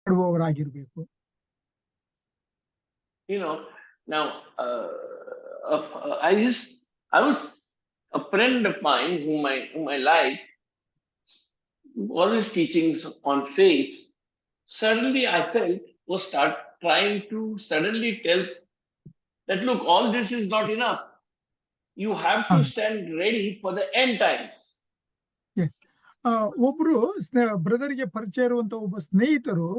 ಮಾಡುವವರಾಗಿರ್ಬೇಕು. Now I was a friend of mine whom I like, all his teachings on faith. Suddenly I felt was start trying to suddenly tell that look, all this is not enough. You have to stand ready for the end times. Yes, ಒಬ್ರು ಬ್ರದರ್ಗೆ ಪರಿಚಯ ಇರುವಂತ ಒಬ್ಬ ಸ್ನೇಹಿತರು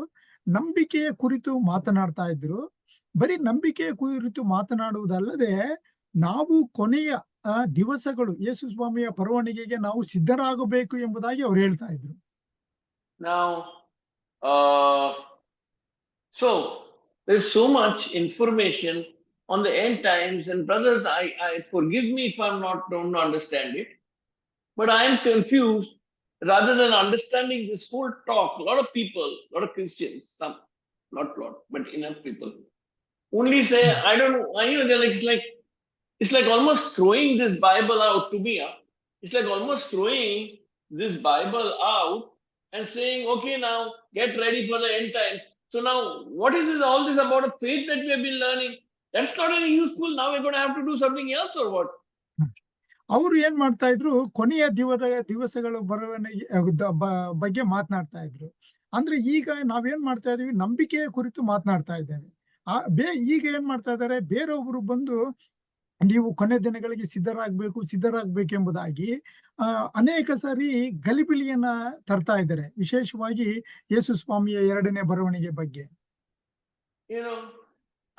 ನಂಬಿಕೆಯ ಕುರಿತು ಮಾತನಾಡ್ತಾ ಇದ್ರು. ಬರೀ ನಂಬಿಕೆಯ ಕುರಿತು ಮಾತನಾಡುವುದಲ್ಲದೆ ನಾವು ಕೊನೆಯ ದಿವಸಗಳು ಯೇಸು ಸ್ವಾಮಿಯ ಬರವಣಿಗೆಗೆ ನಾವು ಸಿದ್ಧರಾಗಬೇಕು ಎಂಬುದಾಗಿ ಅವ್ರು ಹೇಳ್ತಾ ಇದ್ರು. Now so there's so much information on the end times, and brothers, I forgive me if I'm not don't understand it, but I am confused. Rather than understanding this whole talk, a lot of people, a lot of Christians, some, not a lot, but enough people, only say, I don't know, they're like, it's like almost throwing this Bible out to me. It's like almost throwing this Bible out and saying, okay, now get ready for the end times. So now, what is this, all this about a faith that we have been learning? That's not any useful. Now we're going to have to do something else or what? ಅವರು ಏನ್ ಮಾಡ್ತಾ ಇದ್ರು, ಕೊನೆಯ ದಿವಸಗಳ ಬರವಣಿಗೆ ಬಗ್ಗೆ ಮಾತನಾಡ್ತಾ ಇದ್ರು. ಅಂದ್ರೆ ಈಗ ನಾವೇನ್ ಮಾಡ್ತಾ ಇದೀವಿ, ನಂಬಿಕೆಯ ಕುರಿತು ಮಾತನಾಡ್ತಾ ಇದ್ದೇವೆ. ಈಗ ಏನ್ ಮಾಡ್ತಾ ಇದ್ದಾರೆ, ಬೇರೊಬ್ರು ಬಂದು ನೀವು ಕೊನೆ ದಿನಗಳಿಗೆ ಸಿದ್ಧರಾಗಬೇಕೆಂಬುದಾಗಿ ಅನೇಕ ಸಾರಿ ಗಲಿಬಿಲಿಯನ್ನ ತರ್ತಾ ಇದ್ದಾರೆ, ವಿಶೇಷವಾಗಿ ಯೇಸು ಸ್ವಾಮಿಯ ಎರಡನೇ ಬರವಣಿಗೆ ಬಗ್ಗೆ.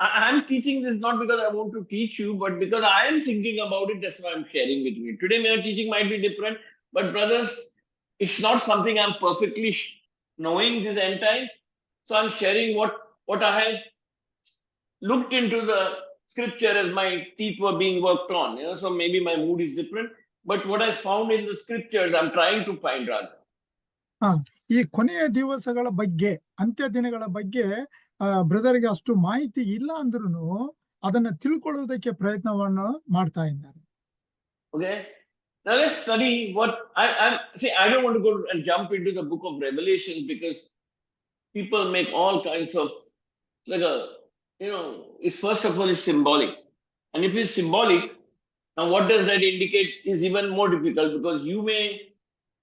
I'm teaching this not because I want to teach you, but because I am thinking about it. That's why I'm sharing with you. Today my teaching might be different, but brothers, it's not something I'm perfectly knowing this end time. So I'm sharing what I have looked into the scripture as my teeth were being worked on. So maybe my mood is different, but what I found in the scriptures, I'm trying to find rather. ಈ ಕೊನೆಯ ದಿವಸಗಳ ಬಗ್ಗೆ, ಅಂತ್ಯ ದಿನಗಳ ಬಗ್ಗೆ ಬ್ರದರ್ಗೆ ಅಷ್ಟು ಮಾಹಿತಿ ಇಲ್ಲ ಅಂದ್ರೂ ಅದನ್ನ ತಿಳ್ಕೊಳ್ಳೋದಕ್ಕೆ ಪ್ರಯತ್ನವನ್ನು ಮಾಡ್ತಾ ಇದ್ದಾರೆ. Okay, now let's study what I don't want to go and jump into the book of Revelation, because people make all kinds of it's first of all is symbolic, and if it's symbolic, now what does that indicate is even more difficult, because you may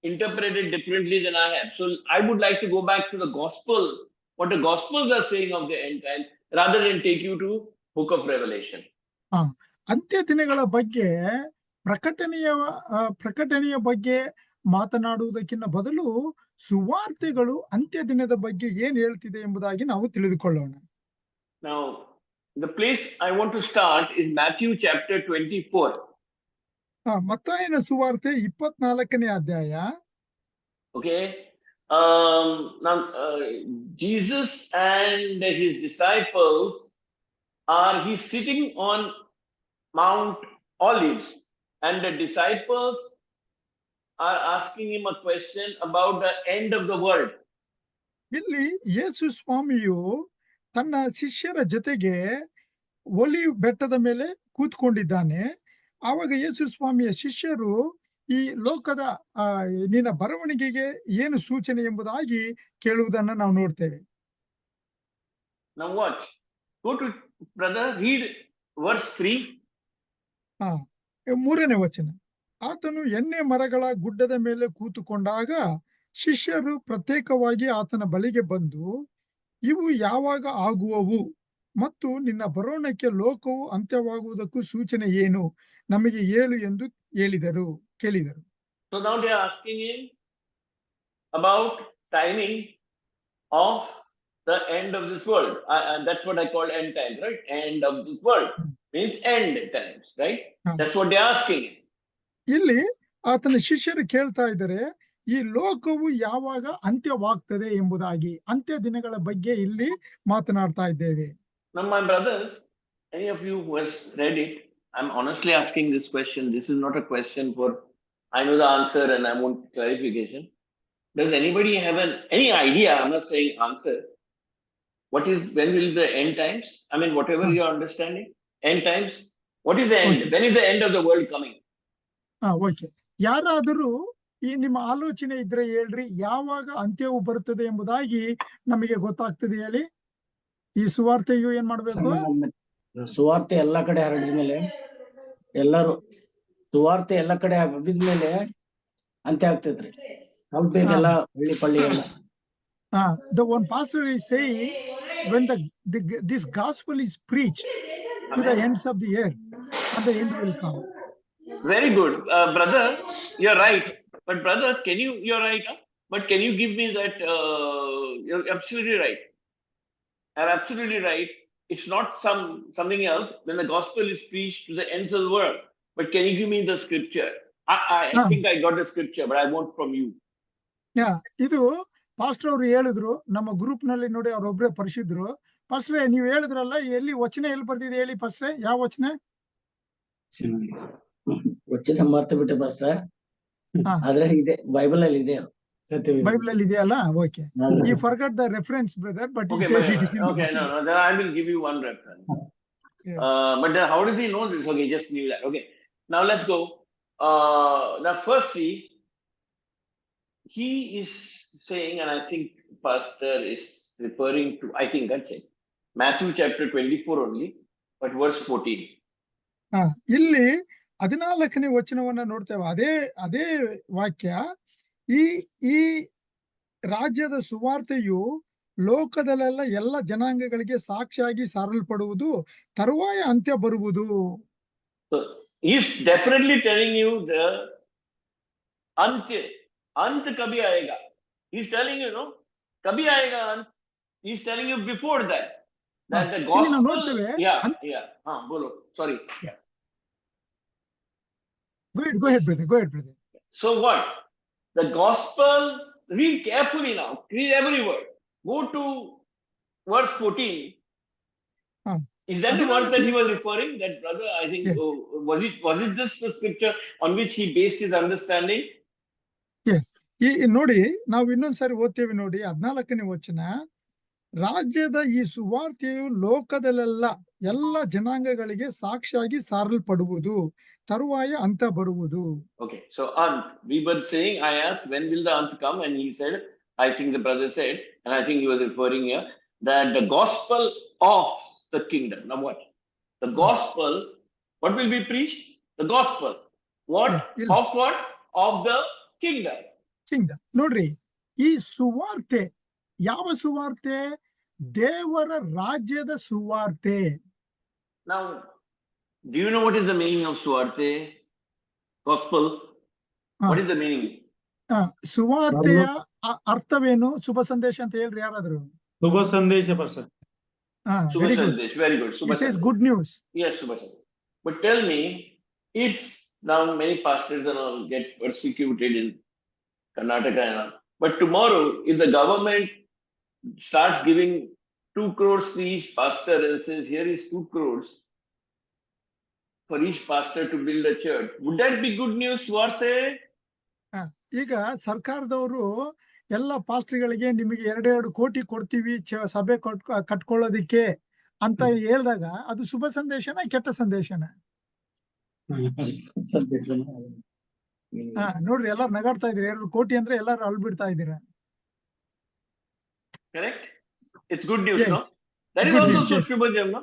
interpret it differently than I have. So I would like to go back to the gospel, what the gospels are saying of the end time, rather than take you to book of Revelation. ಅಂತ್ಯ ದಿನಗಳ ಬಗ್ಗೆ ಪ್ರಕಟಣೆಯ ಬಗ್ಗೆ ಮಾತನಾಡುವುದಕ್ಕಿಂತ ಬದಲು ಸುವಾರ್ತೆಗಳು ಅಂತ್ಯ ದಿನದ ಬಗ್ಗೆ ಏನ್ ಹೇಳ್ತಿದೆ ಎಂಬುದಾಗಿ ನಾವು ತಿಳಿದುಕೊಳ್ಳೋಣ. Now the place I want to start is Matthew chapter 24. ಮತ್ತಾಯನ ಸುವಾರ್ತೆ 24ನೇ ಅಧ್ಯಾಯ. Okay, now Jesus and his disciples he's sitting on Mount Olives, and the disciples are asking him a question about the end of the world. ಇಲ್ಲಿ ಯೇಸು ಸ್ವಾಮಿಯು ತನ್ನ ಶಿಷ್ಯರ ಜೊತೆಗೆ olive ಬೆಟ್ಟದ ಮೇಲೆ ಕೂತ್ಕೊಂಡಿದ್ದಾನೆ. ಆವಾಗ ಯೇಸು ಸ್ವಾಮಿಯ ಶಿಷ್ಯರು ಈ ಲೋಕದ ನಿನ್ನ ಬರವಣಿಗೆಗೆ ಏನು ಸೂಚನೆ ಎಂಬುದಾಗಿ ಕೇಳುವುದನ್ನು ನಾವು ನೋಡ್ತೇವೆ. Now watch, go to brother, read verse 3. 3ನೇ ವಚನ. ಆತನು ಎಣ್ಣೆ ಮರಗಳ ಗುಡ್ಡದ ಮೇಲೆ ಕೂತುಕೊಂಡಾಗ ಶಿಷ್ಯರು ಪ್ರತ್ಯೇಕವಾಗಿ ಆತನ ಬಳಿಗೆ ಬಂದು, ಇವು ಯಾವಾಗ ಆಗುವವು ಮತ್ತು ನಿನ್ನ ಬರೋಣಕ್ಕೆ ಲೋಕವು ಅಂತ್ಯವಾಗುವುದಕ್ಕೂ ಸೂಚನೆ ಏನು, ನಮಗೆ ಹೇಳು ಎಂದು ಕೇಳಿದರು. So now they are asking him about timing of the end of this world. That's what I call end times, right? End of this world means end times, right? That's what they are asking him. ಇಲ್ಲಿ ಆತನ ಶಿಷ್ಯರು ಕೇಳ್ತಾ ಇದ್ದಾರೆ, ಈ ಲೋಕವು ಯಾವಾಗ ಅಂತ್ಯವಾಗ್ತದೆ ಎಂಬುದಾಗಿ, ಅಂತ್ಯ ದಿನಗಳ ಬಗ್ಗೆ ಇಲ್ಲಿ ಮಾತನಾಡ್ತಾ ಇದ್ದೇವೆ. Now my brothers, any of you who has read it, I'm honestly asking this question. This is not a question for I know the answer and I want clarification. Does anybody have any idea? I'm not saying answer. When will the end times? I mean, whatever you're understanding, end times. What is the end? When is the end of the world coming? Okay, ಯಾರಾದರೂ ಈ ನಿಮ್ಮ ಆಲೋಚನೆ ಇದ್ರೆ ಹೇಳ್ರಿ, ಯಾವಾಗ ಅಂತ್ಯವು ಬರುತ್ತದೆ ಎಂಬುದಾಗಿ ನಮಗೆ ಗೊತ್ತಾಗ್ತದೆ ಹೇಳಿ. ಈ ಸುವಾರ್ತೆಯು ಏನ್ ಮಾಡ್ಬೇಕು? ಸುವಾರ್ತೆ ಎಲ್ಲಾ ಕಡೆ ಹರಡಿದ್ಮೇಲೆ, ಎಲ್ಲರೂ ಸುವಾರ್ತೆ ಎಲ್ಲಾ ಕಡೆ ಹಬ್ಬಿದ್ಮೇಲೆ ಅಂತ್ಯ ಆಗ್ತೈತ್ರಿ. ಹಬ್ಬೇಕೆಲ್ಲ ಹಳ್ಳಿ ಪಳ್ಳಿ ಎಲ್ಲ. The one pastor is saying, when this gospel is preached to the ends of the earth, and the end will come. Very good, brother. You're right. But brother, you're right. Huh? But can you give me that? You're absolutely right. You're absolutely right. It's not something else when the gospel is preached to the ends of the world. But can you give me the scripture? I think I got the scripture, but I want from you. ಇದು pastor ಅವರು ಹೇಳಿದ್ರು, ನಮ್ಮ group ನಲ್ಲಿ ನೋಡಿ, ಅವ್ರೊಬ್ರೆ ಪರಿಶುದ್ಧರು. ಪಾಸ್ಟ್ರೆ, ನೀವು ಹೇಳಿದ್ರಲ್ಲ, ಎಲ್ಲಿ ವಚನ ಎಲ್ಲಿ ಬರ್ದಿದೆ ಹೇಳಿ ಪಾಸ್ಟ್ರೆ, ಯಾವ ವಚನ? ವಚನ ಮರ್ತು ಬಿಟ್ಟೆ ಪಾಸ್ಟ್ರೆ, ಆದ್ರೆ ಇದೆ ಬೈಬಲ್ ಅಲ್ಲಿ ಇದೆ. ಬೈಬಲ್ ಅಲ್ಲಿ ಇದೆಯಲ್ಲ? Okay. He forgot the reference, brother, but he says it is in the Bible. No, then I will give you one reference. Yes. But then how does he know this? Okay, just leave that. Okay, now let's go. Now firstly, he is saying, and I think pastor is referring to, I think that's it, Matthew chapter 24 only, but verse 14. ಇಲ್ಲಿ 14ನೇ ವಚನವನ್ನ ನೋಡ್ತೇವೆ. ಅದೇ ವಾಕ್ಯ, ಈ ರಾಜ್ಯದ ಸುವಾರ್ತೆಯು ಲೋಕದಲ್ಲೆಲ್ಲ ಎಲ್ಲ ಜನಾಂಗಗಳಿಗೆ ಸಾಕ್ಷಿಯಾಗಿ ಸಾರಲ್ಪಡುವುದು, ತರುವಾಯ ಅಂತ್ಯ ಬರುವುದು. So he's definitely telling you the ant kabhi aayega. He's telling you, no, kabhi aayega ant. He's telling you before that the gospel. Bolo. Sorry. Go ahead, brother. So what? The gospel, read carefully now. Read every word. Go to verse 14. Is that the verse that he was referring? That brother, I think, yes. Was it this the scripture on which he based his understanding? Yes. ನೋಡಿ, ನಾವು ಇನ್ನೊಂದ್ಸರಿ ಓದ್ತೇವೆ ನೋಡಿ, 14ನೇ ವಚನ. ರಾಜ್ಯದ ಈ ಸುವಾರ್ತೆಯು ಲೋಕದಲ್ಲೆಲ್ಲ ಎಲ್ಲ ಜನಾಂಗಗಳಿಗೆ ಸಾಕ್ಷಿಯಾಗಿ ಸಾರಲ್ಪಡುವುದು, ತರುವಾಯ ಅಂತ್ಯ ಬರುವುದು. Okay, so ant, we were saying, I asked when will the ant come, and he said, I think the brother said, and I think he was referring here, that the gospel of the kingdom. Now what? The gospel, what will be preached? The gospel. What? Of what? Of the kingdom. ನೋಡ್ರಿ, ಈ ಸುವಾರ್ತೆ ಯಾವ ಸುವಾರ್ತೆ? ದೇವರ ರಾಜ್ಯದ ಸುವಾರ್ತೆ. Now, do you know what is the meaning of suarte? Gospel. What is the meaning? ಸುವಾರ್ತೆಯ ಅರ್ಥವೇನು? ಶುಭ ಸಂದೇಶ ಅಂತ ಹೇಳ್ರಿ ಯಾರಾದ್ರು. ಶುಭ ಸಂದೇಶ pastor. Very good. This is good news. Yes, Shubha Sandesh. But tell me, if now many pastors and all get persecuted in Karnataka and all, but tomorrow if the government starts giving 2 crores to each pastor and says, here is 2 crores for each pastor to build a church, would that be good news to our say? ಈಗ ಸರ್ಕಾರದವರು ಎಲ್ಲ ಪಾಸ್ಟ್ರಿಗಳಿಗೆ ನಿಮಗೆ 2 ಕೋಟಿ ಕೊಡ್ತೀವಿ ಸಭೆ ಕಟ್ಕೊಳ್ಳೋದಿಕ್ಕೆ ಅಂತ ಹೇಳಿದಾಗ, ಅದು ಶುಭ ಸಂದೇಶನ ಕೆಟ್ಟ ಸಂದೇಶನ? ನೋಡ್ರಿ, ಎಲ್ಲಾರು ನಗಾಡ್ತಾ ಇದ್ದೀರಾ. 2 ಕೋಟಿ ಅಂದ್ರೆ ಎಲ್ಲಾರು ಅಳ್ಬಿಡ್ತಾ ಇದ್ದೀರಾ. Correct? It's good news, yes. No? That is also so Shubhajam, no?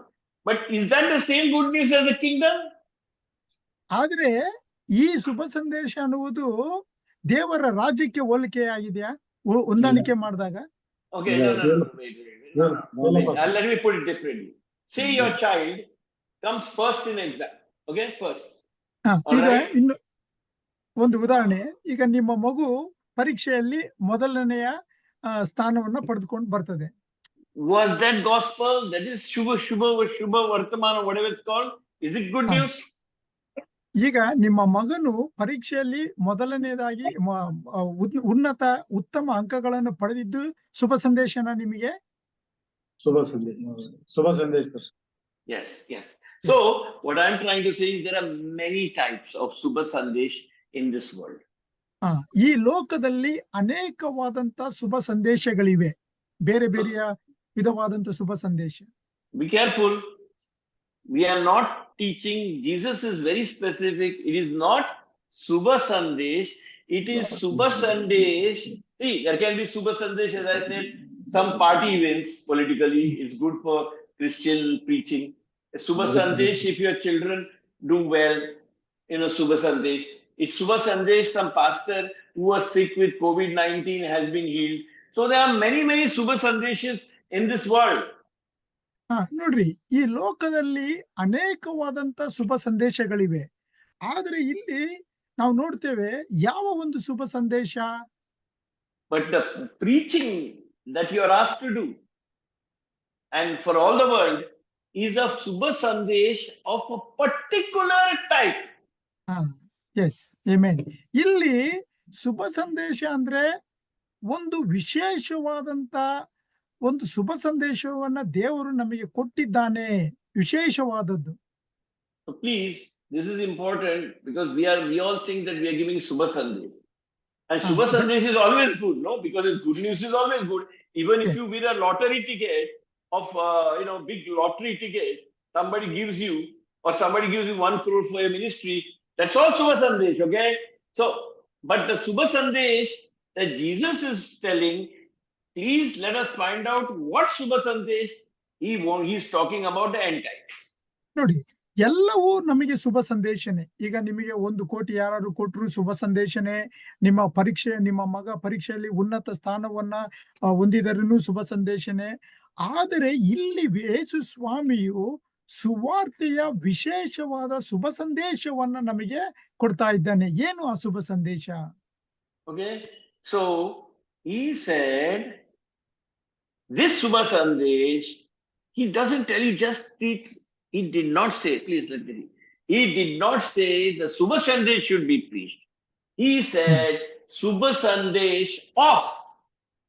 But is that the same good news as the kingdom? ಆದ್ರೆ ಈ ಶುಭ ಸಂದೇಶ ಅನ್ನುವುದು ದೇವರ ರಾಜ್ಯಕ್ಕೆ ಹೋಲಿಕೆ ಆಗಿದೆಯಾ ಹೊಂದಾಣಿಕೆ ಮಾಡಿದಾಗ? Okay, wait. Let me put it differently. Say your child comes first in exam. Okay, first. ಈಗ ಇನ್ನು ಒಂದು ಉದಾಹರಣೆ, ಈಗ ನಿಮ್ಮ ಮಗು ಪರೀಕ್ಷೆಯಲ್ಲಿ ಮೊದಲನೆಯ ಸ್ಥಾನವನ್ನ ಪಡೆದುಕೊಂಡು ಬರ್ತದೆ. Was that gospel? That is Shubha Vartamana, whatever it's called. Is it good news? ಈಗ ನಿಮ್ಮ ಮಗನು ಪರೀಕ್ಷೆಯಲ್ಲಿ ಮೊದಲನೇದಾಗಿ ಉತ್ತಮ ಅಂಕಗಳನ್ನು ಪಡೆದಿದ್ದು ಶುಭ ಸಂದೇಶನ ನಿಮಗೆ? ಶುಭ ಸಂದೇಶ. Yes. So what I'm trying to say is there are many types of Shubha Sandesh in this world. ಈ ಲೋಕದಲ್ಲಿ ಅನೇಕವಾದಂತ ಶುಭ ಸಂದೇಶಗಳಿವೆ, ಬೇರೆ ಬೇರೆಯ ವಿಧವಾದಂತ ಶುಭ ಸಂದೇಶ. Be careful. We are not teaching. Jesus is very specific. It is not Shubha Sandesh it is Subha Sandesh. See, there can be Subha Sandesh, as I said, some party events politically. It's good for Christian preaching. Subha Sandesh, if your children do well, Subha Sandesh. It's Subha Sandesh, some pastor who was sick with COVID-19 has been healed. So there are many, many Subha Sandeshes in this world. ನೋಡ್ರಿ, ಈ ಲೋಕದಲ್ಲಿ ಅನೇಕವಾದಂತ ಶುಭ ಸಂದೇಶಗಳಿವೆ. ಆದ್ರೆ ಇಲ್ಲಿ ನಾವು ನೋಡ್ತೇವೆ ಯಾವ ಒಂದು ಶುಭ ಸಂದೇಶ. But the preaching that you are asked to do, and for all the world, is a Subha Sandesh of a particular type. Yes, amen. ಇಲ್ಲಿ ಶುಭ ಸಂದೇಶ ಅಂದ್ರೆ ಒಂದು ವಿಶೇಷವಾದಂತ ಒಂದು ಶುಭ ಸಂದೇಶವನ್ನ ದೇವರು ನಮಗೆ ಕೊಟ್ಟಿದ್ದಾನೆ, ವಿಶೇಷವಾದದ್ದು. So please, this is important because we all think that we are giving Subha Sandesh. And Subha Sandesh is always good, no? Because good news is always good. Even if you win a lottery ticket of, big lottery ticket, somebody gives you 1 crore for your ministry, that's all Subha Sandesh, okay? So, but the Subha Sandesh that Jesus is telling, please let us find out what Subha Sandesh he's talking about the end times. ನೋಡಿ, ಎಲ್ಲವೂ ನಮಗೆ ಶುಭ ಸಂದೇಶನೇ. ಈಗ ನಿಮಗೆ 1 ಕೋಟಿ ಯಾರು ಕೊಟ್ಟರು ಶುಭ ಸಂದೇಶನೇ. ನಿಮ್ಮ ಮಗ ಪರೀಕ್ಷೆಯಲ್ಲಿ ಉನ್ನತ ಸ್ಥಾನವನ್ನ ಹೊಂದಿದರನು ಶುಭ ಸಂದೇಶನೇ. ಆದರೆ ಇಲ್ಲಿ ಯೇಸು ಸ್ವಾಮಿಯು ಸುವಾರ್ತೆಯ ವಿಶೇಷವಾದ ಶುಭ ಸಂದೇಶವನ್ನ ನಮಗೆ ಕೊಡ್ತಾ ಇದ್ದಾನೆ. ಏನು ಆ ಶುಭ ಸಂದೇಶ? Okay, so he said, this Subha Sandesh, he doesn't tell you just preach. He did not say, please let me read. He did not say the Subha Sandesh should be preached. He said Subha Sandesh of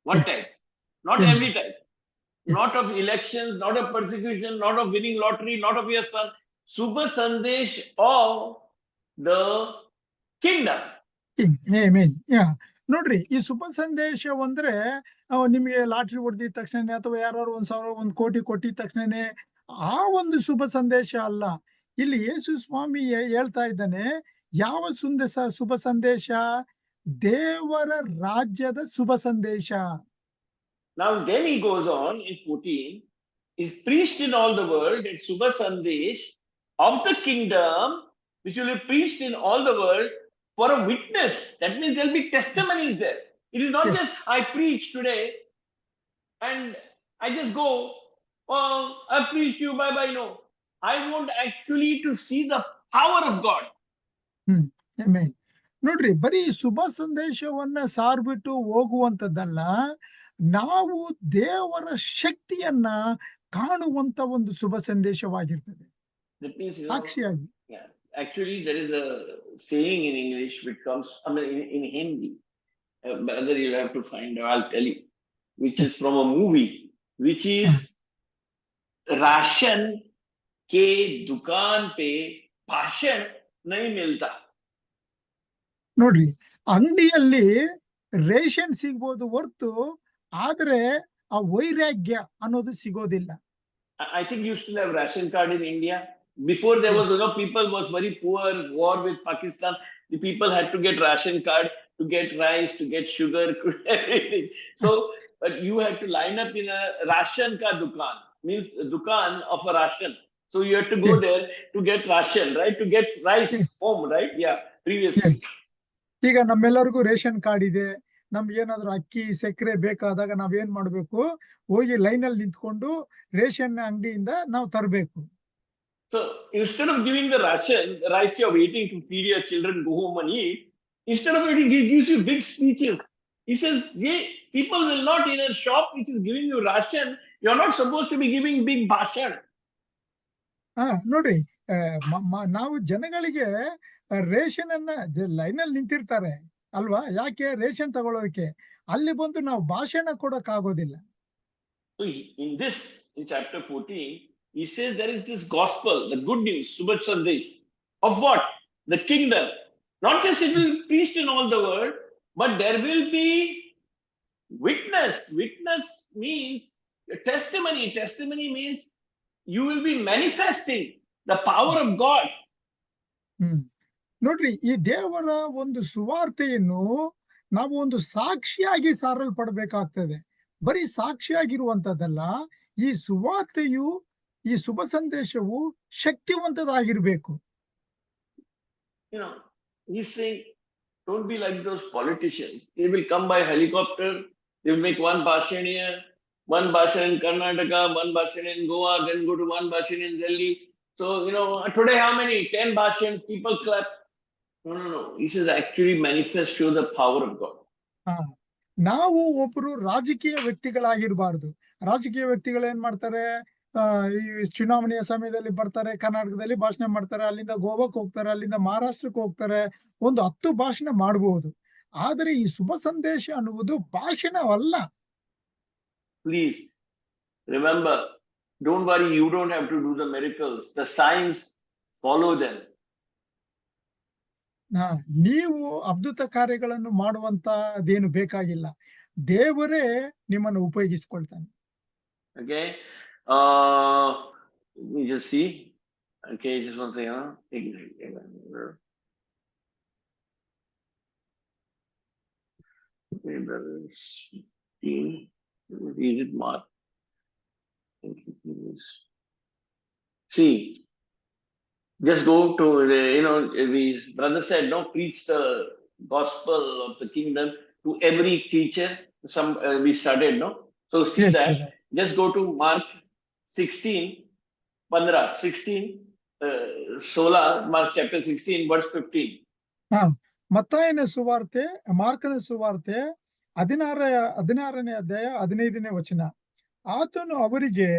what type? Not every type. Not of elections, not of persecution, not of winning lottery, not of your son. Subha Sandesh of the kingdom. Amen. Yeah. ನೋಡ್ರಿ, ಈ ಶುಭ ಸಂದೇಶ ಅಂದ್ರೆ ನಿಮಗೆ lottery ಹೊಡೆದಿದ ತಕ್ಷಣನೇ ಅಥವಾ ಯಾರು 1,000 1 ಕೋಟಿ ಕೊಟ್ಟಿದ ತಕ್ಷಣನೇ ಆ ಒಂದು ಶುಭ ಸಂದೇಶ ಅಲ್ಲ. ಇಲ್ಲಿ ಯೇಸು ಸ್ವಾಮಿ ಹೇಳ್ತಾ ಇದ್ದಾನೆ, ಯಾವ ಶುಭ ಸಂದೇಶ? ದೇವರ ರಾಜ್ಯದ ಶುಭ ಸಂದೇಶ. Now then he goes on in 14, is preached in all the world, and Subha Sandesh of the kingdom, which will be preached in all the world for a witness. That means there'll be testimonies there. It is not just I preach today and I just go, oh, I preached you, bye bye. No, I want actually to see the power of God. Amen. ನೋಡ್ರಿ, ಬರೀ ಶುಭ ಸಂದೇಶವನ್ನ ಸಾರ್ಬಿಟ್ಟು ಹೋಗುವಂತದ್ದಲ್ಲ, ನಾವು ದೇವರ ಶಕ್ತಿಯನ್ನ ಕಾಣುವಂತ ಒಂದು ಶುಭ ಸಂದೇಶವಾಗಿರ್ತದೆ. ಸಾಕ್ಷಿಯಾಗಿ. Actually, there is a saying in English which comes, in Hindi. Brother, you'll have to find out, I'll tell you, which is from a movie, which is ration के दुकान पे भाषण नहीं मिलता. ನೋಡ್ರಿ, ಅಂಗಡಿಯಲ್ಲಿ ರೇಷನ್ ಸಿಗ್ಬೋದು ಹೊರತು ಆದ್ರೆ ಆ ವೈರಾಗ್ಯ ಅನ್ನೋದು ಸಿಗೋದಿಲ್ಲ. I think you still have ration card in India. Before there was, people was very poor, war with Pakistan. The people had to get ration card to get rice, to get sugar, everything. So, but you had to line up in a ration ka dukan, means dukan of a ration. So you had to go there to get ration, right? To get rice home, right? Yeah, previously. ಈಗ ನಮ್ಮೆಲ್ಲರಿಗೂ ration card ಇದೆ. ನಮ್ಗೆ ಏನಾದ್ರು ಅಕ್ಕಿ ಸಕ್ಕರೆ ಬೇಕಾದಾಗ ನಾವೇನ್ ಮಾಡ್ಬೇಕು? ಹೋಗಿ ಲೈನಲ್ಲಿ ನಿಂತ್ಕೊಂಡು ರೇಷನ್ ಅಂಗಡಿಯಿಂದ ನಾವು ತರಬೇಕು. So instead of giving the ration, the rice you're waiting to feed your children, go home and eat, instead of it, he gives you big speeches. He says, people will not, in a shop which is giving you ration, you're not supposed to be giving big bhashan. ನೋಡಿ, ನಾವು ಜನಗಳಿಗೆ ration ಅನ್ನ ಲೈನಲ್ಲಿ ನಿಂತಿರ್ತಾರೆ ಅಲ್ವಾ? ಯಾಕೆ? Ration ತಗೊಳ್ಳೋದಕ್ಕೆ. ಅಲ್ಲಿ ಬಂದು ನಾವು ಭಾಷಣ ಕೊಡಕ್ ಆಗೋದಿಲ್ಲ. So in chapter 14, he says there is this gospel, the good news, Subha Sandesh, of what? The kingdom. Not just it will be preached in all the world, but there will be witness. Witness means testimony. Testimony means you will be manifesting the power of God. ನೋಡ್ರಿ, ಈ ದೇವರ ಒಂದು ಸುವಾರ್ತೆಯನ್ನು ನಾವು ಒಂದು ಸಾಕ್ಷಿಯಾಗಿ ಸಾರಲ್ಪಡಬೇಕಾಗ್ತದೆ. ಬರೀ ಸಾಕ್ಷಿಯಾಗಿರುವಂತದ್ದಲ್ಲ, ಈ ಸುವಾರ್ತೆಯು, ಈ ಶುಭ ಸಂದೇಶವು ಶಕ್ತಿವಂತದಾಗಿರ್ಬೇಕು. You know, he's saying, don't be like those politicians. They will come by helicopter, they will make one bhashan here, one bhashan in Karnataka, one bhashan in Goa, then go to one bhashan in Delhi. So, today how many? 10 bhashans, people clap. No. This is actually manifest to the power of God. ಹಾ, ನಾವು ಒಬ್ರು ರಾಜಕೀಯ ವ್ಯಕ್ತಿಗಳಾಗಿರ್ಬಾರ್ದು. ರಾಜಕೀಯ ವ್ಯಕ್ತಿಗಳು ಏನ್ ಮಾಡ್ತಾರೆ, ಈ ಚುನಾವಣೆಯ ಸಮಯದಲ್ಲಿ ಬರ್ತಾರೆ, ಕರ್ನಾಟಕದಲ್ಲಿ ಭಾಷಣ ಮಾಡ್ತಾರೆ, ಅಲ್ಲಿಂದ ಗೋವಾಕ್ಕೆ ಹೋಗ್ತಾರೆ, ಅಲ್ಲಿಂದ ಮಹಾರಾಷ್ಟ್ರಕ್ಕೆ ಹೋಗ್ತಾರೆ, ಒಂದು 10 ಭಾಷಣ ಮಾಡಬಹುದು. ಆದರೆ ಈ ಶುಭ ಸಂದೇಶ ಅನ್ನುವುದು ಭಾಷಣವಲ್ಲ. Please remember, don't worry, you don't have to do the miracles. The signs follow them. ನೀವು ಅದ್ಭುತ ಕಾರ್ಯಗಳನ್ನು ಮಾಡುವಂತದೇನು ಬೇಕಾಗಿಲ್ಲ. ದೇವರೇ ನಿಮ್ಮನ್ನು ಉಪಯೋಗಿಸಿಕೊಳ್ತಾನೆ. Okay. Let me just see. Okay, just one second. Okay, brothers. Is it Mark? See, just go to the, the brother said, no, preach the gospel of the kingdom to every teacher. We started, no? So see Yes, that. brother. Just go to Mark 16, 16, 16, Mark chapter 16, verse 15. ಮತ್ತಾಯನ ಸುವಾರ್ತೆ, ಮಾರ್ಕನ ಸುವಾರ್ತೆ 16ನೇ ಅಧ್ಯಾಯ 15ನೇ ವಚನ. ಆತನು ಅವರಿಗೆ,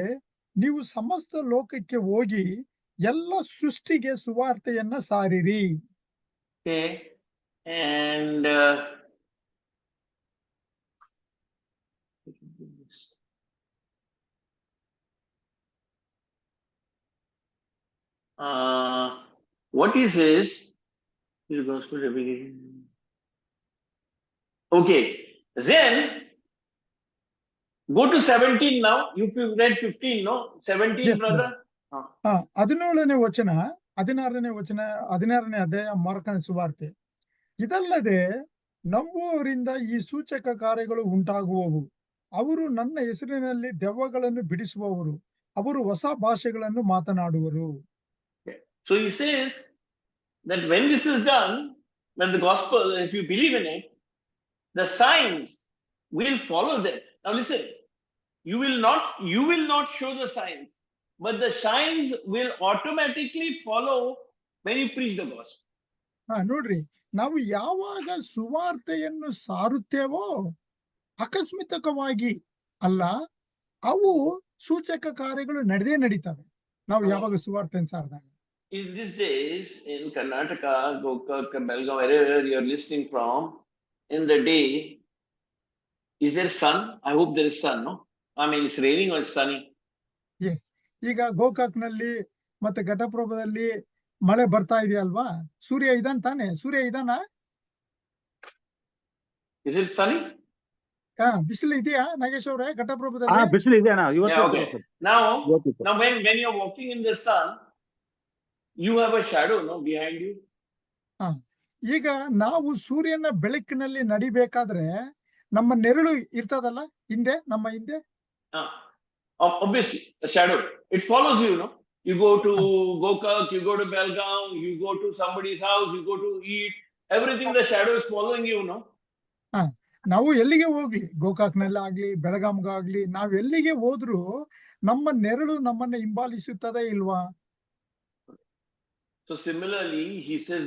ನೀವು ಸಮಸ್ತ ಲೋಕಕ್ಕೆ ಹೋಗಿ ಎಲ್ಲ ಸೃಷ್ಟಿಗೆ ಸುವಾರ್ತೆಯನ್ನ ಸಾರಿರಿ. Okay, and what he says is the gospel revelation. Okay, then go to 17 now. If you read 15, no? 17, Yes, brother. 17ನೇ ವಚನ, 16ನೇ ಅಧ್ಯಾಯ ಮಾರ್ಕನ ಸುವಾರ್ತೆ. ಇದಲ್ಲದೆ ನಂಬುವವರಿಂದ ಈ ಸೂಚಕ ಕಾರ್ಯಗಳು ಉಂಟಾಗುವವು. ಅವರು ನನ್ನ ಹೆಸರಿನಲ್ಲಿ ದೆವ್ವಗಳನ್ನು ಬಿಡಿಸುವವರು, ಅವರು ಹೊಸ ಭಾಷೆಗಳನ್ನು ಮಾತನಾಡುವರು. So he says that when this is done, when the gospel, if you believe in it, the signs will follow them. Now listen, you will not show the signs, but the signs will automatically follow when you preach the gospel. ನೋಡ್ರಿ, ನಾವು ಯಾವಾಗ ಸುವಾರ್ತೆಯನ್ನು ಸಾರುತ್ತೇವೋ ಆಕಸ್ಮಿಕವಾಗಿ ಅಲ್ಲ, ಅವು ಸೂಚಕ ಕಾರ್ಯಗಳು ನಡೀತವೆ ನಾವು ಯಾವಾಗ ಸುವಾರ್ತೆಯನ್ನು ಸಾರಿದಾಗ. In these days in Karnataka, Gokak, Belgaum, wherever you are listening from, in the day, is there sun? I hope there is sun, no? I mean, it's raining or it's sunny? Yes. ಈಗ ಗೋಕಾಕ್ನಲ್ಲಿ ಮತ್ತೆ ಘಟಪ್ರಭದಲ್ಲಿ ಮಳೆ ಬರ್ತಾ ಇದೆಯಲ್ವಾ? ಸೂರ್ಯ ಇದಾನ ತಾನೆ? ಸೂರ್ಯ ಇದಾನ? Is it sunny? ಬಿಸಿಲು ಇದೆಯಾ ನಾಗೇಶ್ ಅವರೇ ಘಟಪ್ರಭದಲ್ಲಿ? ಬಿಸಿಲು ಇದೆ. Now when you're walking in the sun, you have a shadow, no, behind you. ಈಗ ನಾವು ಸೂರ್ಯನ ಬೆಳಕಿನಲ್ಲಿ ನಡಿಬೇಕಾದ್ರೆ ನಮ್ಮ ನೆರಳು ಇರ್ತದಲ್ಲ ಹಿಂದೆ, ನಮ್ಮ ಹಿಂದೆ. Obviously a shadow, it follows you, no? You go to Gokak, you go to Belgaum, you go to somebody's house, you go to eat, everything, the shadow is following you, no? ನಾವು ಎಲ್ಲಿಗೆ ಹೋಗ್ಲಿ, ಗೋಕಾಕ್ನಲ್ಲಾಗ್ಲಿ ಬೆಳಗಾಂಗಾಗ್ಲಿ, ನಾವ್ ಎಲ್ಲಿಗೆ ಹೋದ್ರು ನಮ್ಮ ನೆರಳು ನಮ್ಮನ್ನ ಹಿಂಬಾಲಿಸುತ್ತದೆ ಇಲ್ವಾ? So similarly, he says,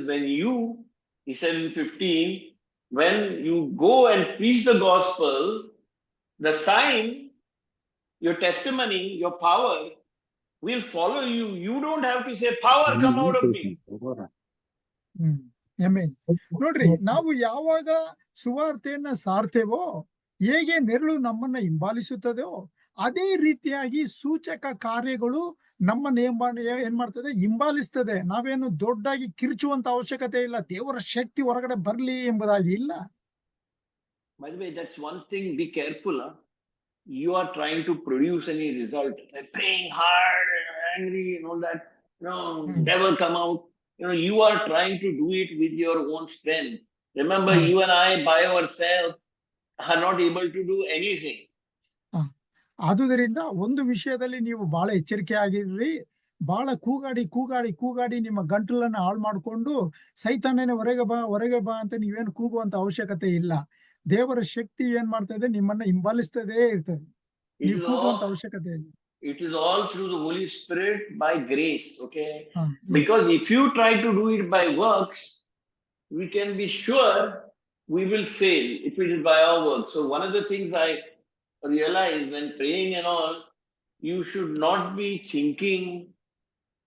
he said in 15, when you go and preach the gospel, the sign, your testimony, your power will follow you. You don't have to say, power come out of me. Amen. ನೋಡ್ರಿ, ನಾವು ಯಾವಾಗ ಸುವಾರ್ತೆಯನ್ನ ಸಾರ್ತೇವೋ, ಹೇಗೆ ನೆರಳು ನಮ್ಮನ್ನ ಹಿಂಬಾಲಿಸುತ್ತದೋ ಅದೇ ರೀತಿಯಾಗಿ ಸೂಚಕ ಕಾರ್ಯಗಳು ನಮ್ಮನ್ನ ಏನ್ ಮಾಡ್ತದೆ, ಹಿಂಬಾಲಿಸ್ತದೆ. ನಾವೇನು ದೊಡ್ಡಾಗಿ ಕಿರ್ಚುವಂತ ಅವಶ್ಯಕತೆ ಇಲ್ಲ, ದೇವರ ಶಕ್ತಿ ಹೊರಗಡೆ ಬರ್ಲಿ ಎಂಬುದಾಗಿ ಇಲ್ಲ. By the way, that's one thing, be careful. You are trying to produce any result by praying hard and angry and all that. Devil come out. you are trying to do it with your own strength. Remember, Ah. you and I by ourselves are not able to do anything. ಆದುದರಿಂದ ಒಂದು ವಿಷಯದಲ್ಲಿ ನೀವು ಬಹಳ ಎಚ್ಚರಿಕೆ ಆಗಿರ್ರಿ. ಬಹಳ ಕೂಗಾಡಿ ನಿಮ್ಮ ಗಂಟಲನ್ನ ಹಾಳು ಮಾಡಿಕೊಂಡು ಸೈತಾನನೇ ಹೊರಗೆ ಬಾ ಅಂತ ನೀವೇನು ಕೂಗುವಂತ ಅವಶ್ಯಕತೆ ಇಲ್ಲ. ದೇವರ ಶಕ್ತಿ ಏನ್ ಮಾಡ್ತಾ ಇದೆ, ನಿಮ್ಮನ್ನ ಹಿಂಬಾಲಿಸ್ತದೇ ಇರ್ತದೆ. It ನೀವು is ಕೂಗುವಂತ all, ಅವಶ್ಯಕತೆ ಇಲ್ಲ. it is all through the Holy Spirit by grace, okay? Yes. Because if you try to do it by works, we can be sure we will fail if it is by our work. So one of the things I realize when praying and all, you should not be thinking